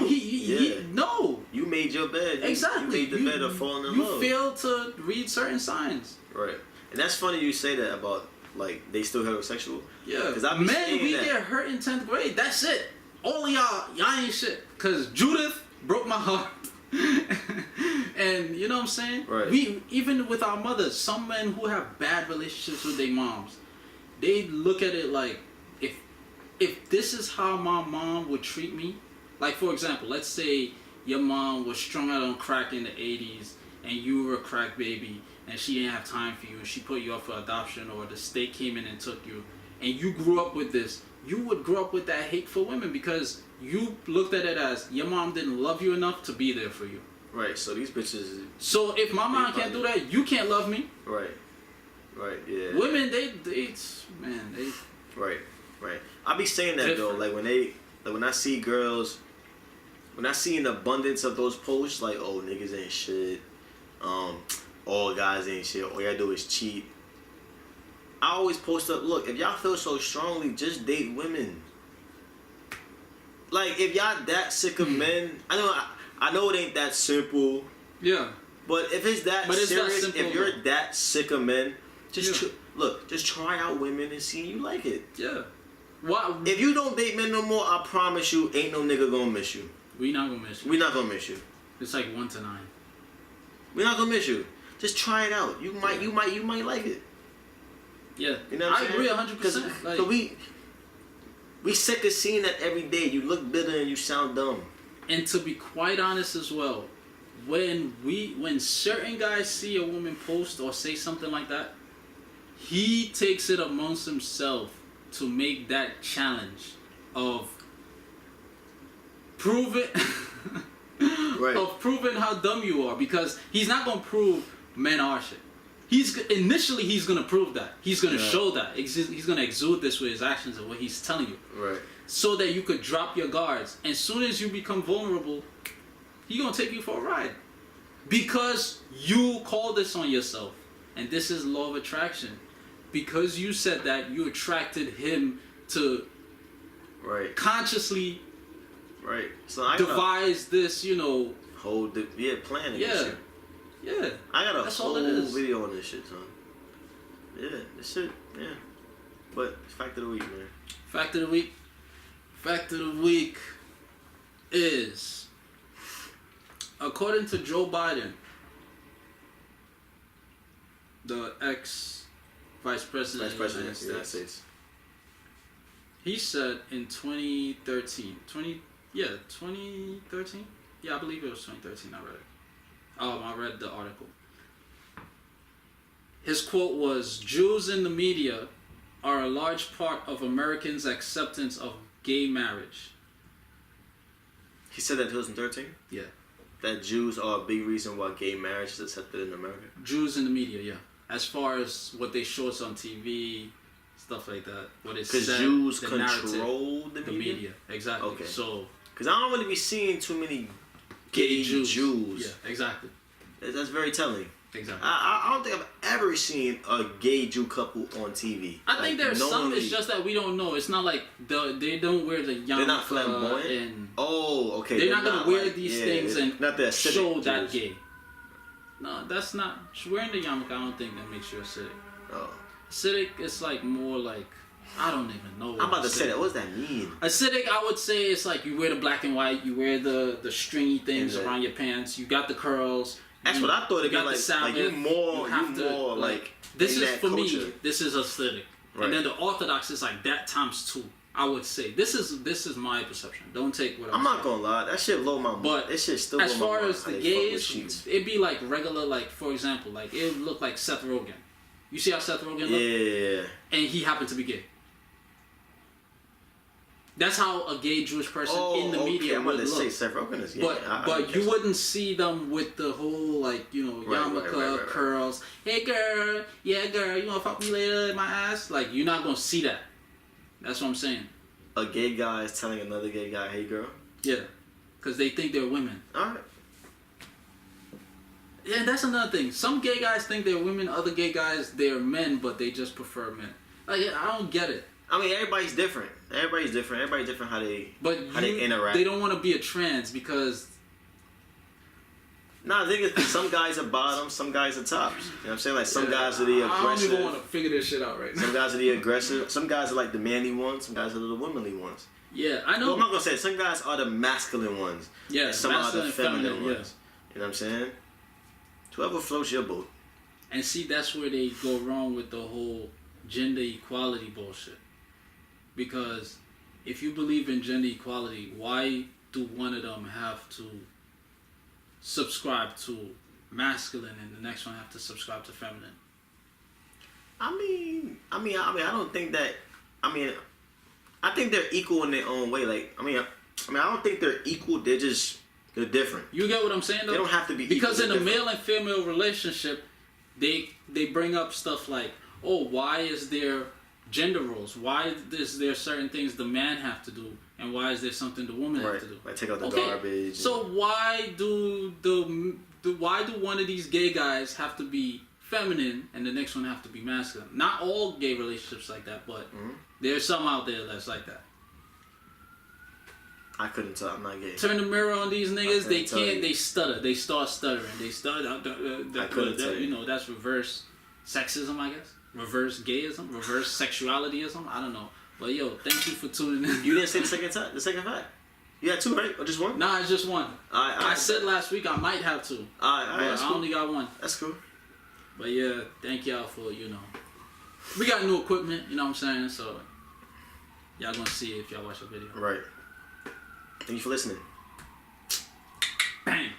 You made your bed.
Exactly.
You made the bed of falling in love.
You failed to read certain signs.
Right, and that's funny you say that about like they still heterosexual.
Yeah, because we get hurt in 10th grade. That's it. All of y'all ain't shit. Cause Judith broke my heart. And you know what I'm saying?
Right.
We, even with our mothers, some men who have bad relationships with their moms, they look at it like, if this is how my mom would treat me, like for example, let's say your mom was strung out on crack in the 80s and you were a crack baby and she didn't have time for you and she put you up for adoption, or the state came in and took you, and you grew up with this, you would grow up with that hate for women because you looked at it as your mom didn't love you enough to be there for you.
Right, so these bitches...
So if my mom can't do that, you can't love me.
Right, yeah.
Women, they
Right. I be saying that different. Though, like when I see girls, when I see an abundance of those posts, like, oh, niggas ain't shit, all guys ain't shit, all y'all do is cheat. I always post up, look, if y'all feel so strongly, just date women. Like, if y'all that sick of men, I know it ain't that simple.
Yeah.
But if it's that serious, if you're that sick of men, just just try out women and see if you like it.
Yeah. Why?
If you don't date men no more, I promise you, ain't no nigga gonna miss you.
We not gonna miss you.
We not gonna miss you.
It's like 1 to 9.
We not gonna miss you. Just try it out. You might like it.
Yeah.
You know what I'm saying?
I agree 100%.
Cause we sick of seeing that every day. You look bitter and you sound dumb.
And to be quite honest as well, when certain guys see a woman post or say something like that, he takes it amongst himself to make that challenge of proving how dumb you are, because he's not gonna prove men are shit. He's gonna prove that. He's gonna show that. He's gonna exude this with his actions and what he's telling you.
Right.
So that you could drop your guards. And as soon as you become vulnerable, he's gonna take you for a ride. Because you call this on yourself. And this is law of attraction. Because you said that, you attracted him to consciously
so I
devise this,
plan against you.
Yeah.
I got a whole video on this shit, son. Yeah, this shit, yeah. But fact of the week, man.
Fact of the week is, according to Joe Biden, the ex-vice president of the United States, he said in 2013? Yeah, I believe it was 2013, I read it. I read the article. His quote was, "Jews in the media are a large part of Americans' acceptance of gay marriage."
He said that in 2013?
Yeah.
That Jews are a big reason why gay marriage is accepted in America?
Jews in the media, yeah. As far as what they show us on TV, stuff like that. What it's said,
because Jews
the
control
narrative,
the media?
Exactly.
Okay.
So,
because I don't really be seeing too many gay Jews.
Yeah, exactly.
That's very telling.
Exactly.
I don't think I've ever seen a gay Jew couple on TV.
I think there's some. It's just that we don't know. It's not like they don't wear the yarmulke.
They're not flamboyant.
And
okay.
They're not gonna wear these things and
not that
show that gay. No, that's not wearing the yarmulke. I don't think that makes you acidic.
Oh.
Acidic is like more like I don't even know.
I'm about to say that. What does that mean?
Acidic, I would say it's like you wear the black and white. You wear the stringy things around your pants. You got the curls.
That's what I thought. It got
like
you more like
this is for
culture.
me. This is aesthetic, right. And then the Orthodox is like that times 2. I would say this is my perception. Don't take what
I'm not gonna lie. That shit blow my mind.
But
that shit still
as
blow my
far
mind
as the gays, it'd be like regular. Like for example, like it would look like Seth Rogen. You see how Seth Rogen look?
Yeah.
And he happened to be gay. That's how a gay Jewish person in the media would look.
Say Seth Rogen is gay.
But you wouldn't see them with the whole yarmulke, curls. Hey girl, yeah girl, you wanna fuck me later in my ass? Like you're not gonna see that. That's what I'm saying.
A gay guy is telling another gay guy, "Hey girl."
Yeah, because they think they're women.
All right.
Yeah, that's another thing. Some gay guys think they're women. Other gay guys they're men, but they just prefer men. Like I don't get it.
I mean, everybody's different. Everybody's different how they interact.
They don't want to be a trans because.
Nah, I think some guys are bottoms, some guys are tops. You know what I'm saying? Like some guys are the aggressive.
I don't even want to figure this shit out right now.
Some guys are the aggressive. Some guys are like the manly ones. Some guys are the womanly ones.
Yeah, I know.
Well, I'm not gonna say it. Some guys are the masculine ones.
Yeah,
and some are the feminine ones.
Yeah.
You know what I'm saying? Whoever floats your boat.
And see, that's where they go wrong with the whole gender equality bullshit. Because if you believe in gender equality, why do one of them have to subscribe to masculine and the next one have to subscribe to feminine?
I mean, I don't think that. I mean, I think they're equal in their own way. Like, I don't think they're equal. They're different.
You get what I'm saying, though?
They don't have to be
because
equal.
In a male and female relationship, they bring up stuff like, oh, why is there gender roles? Why is there certain things the man have to do, and why is there something the woman have to do?
Like take out the garbage.
So why do why do one of these gay guys have to be feminine and the next one have to be masculine? Not all gay relationships like that, but there's some out there that's like that.
I couldn't tell. I'm not gay.
Turn the mirror on these niggas. They can't. They stutter. They start stuttering. They stutter.
I couldn't tell.
You know, that's reverse sexism, I guess. Reverse gayism. Reverse sexualityism. I don't know. But yo, thank you for tuning in.
You didn't say the second fact. You had 2, right? Or just 1?
Nah, it's just 1. I said last week I might have 2. But I only got 1.
That's cool.
But yeah, thank y'all for, we got new equipment, you know what I'm saying? So y'all gonna see it if y'all watch the video.
Right. Thank you for listening.
Bang.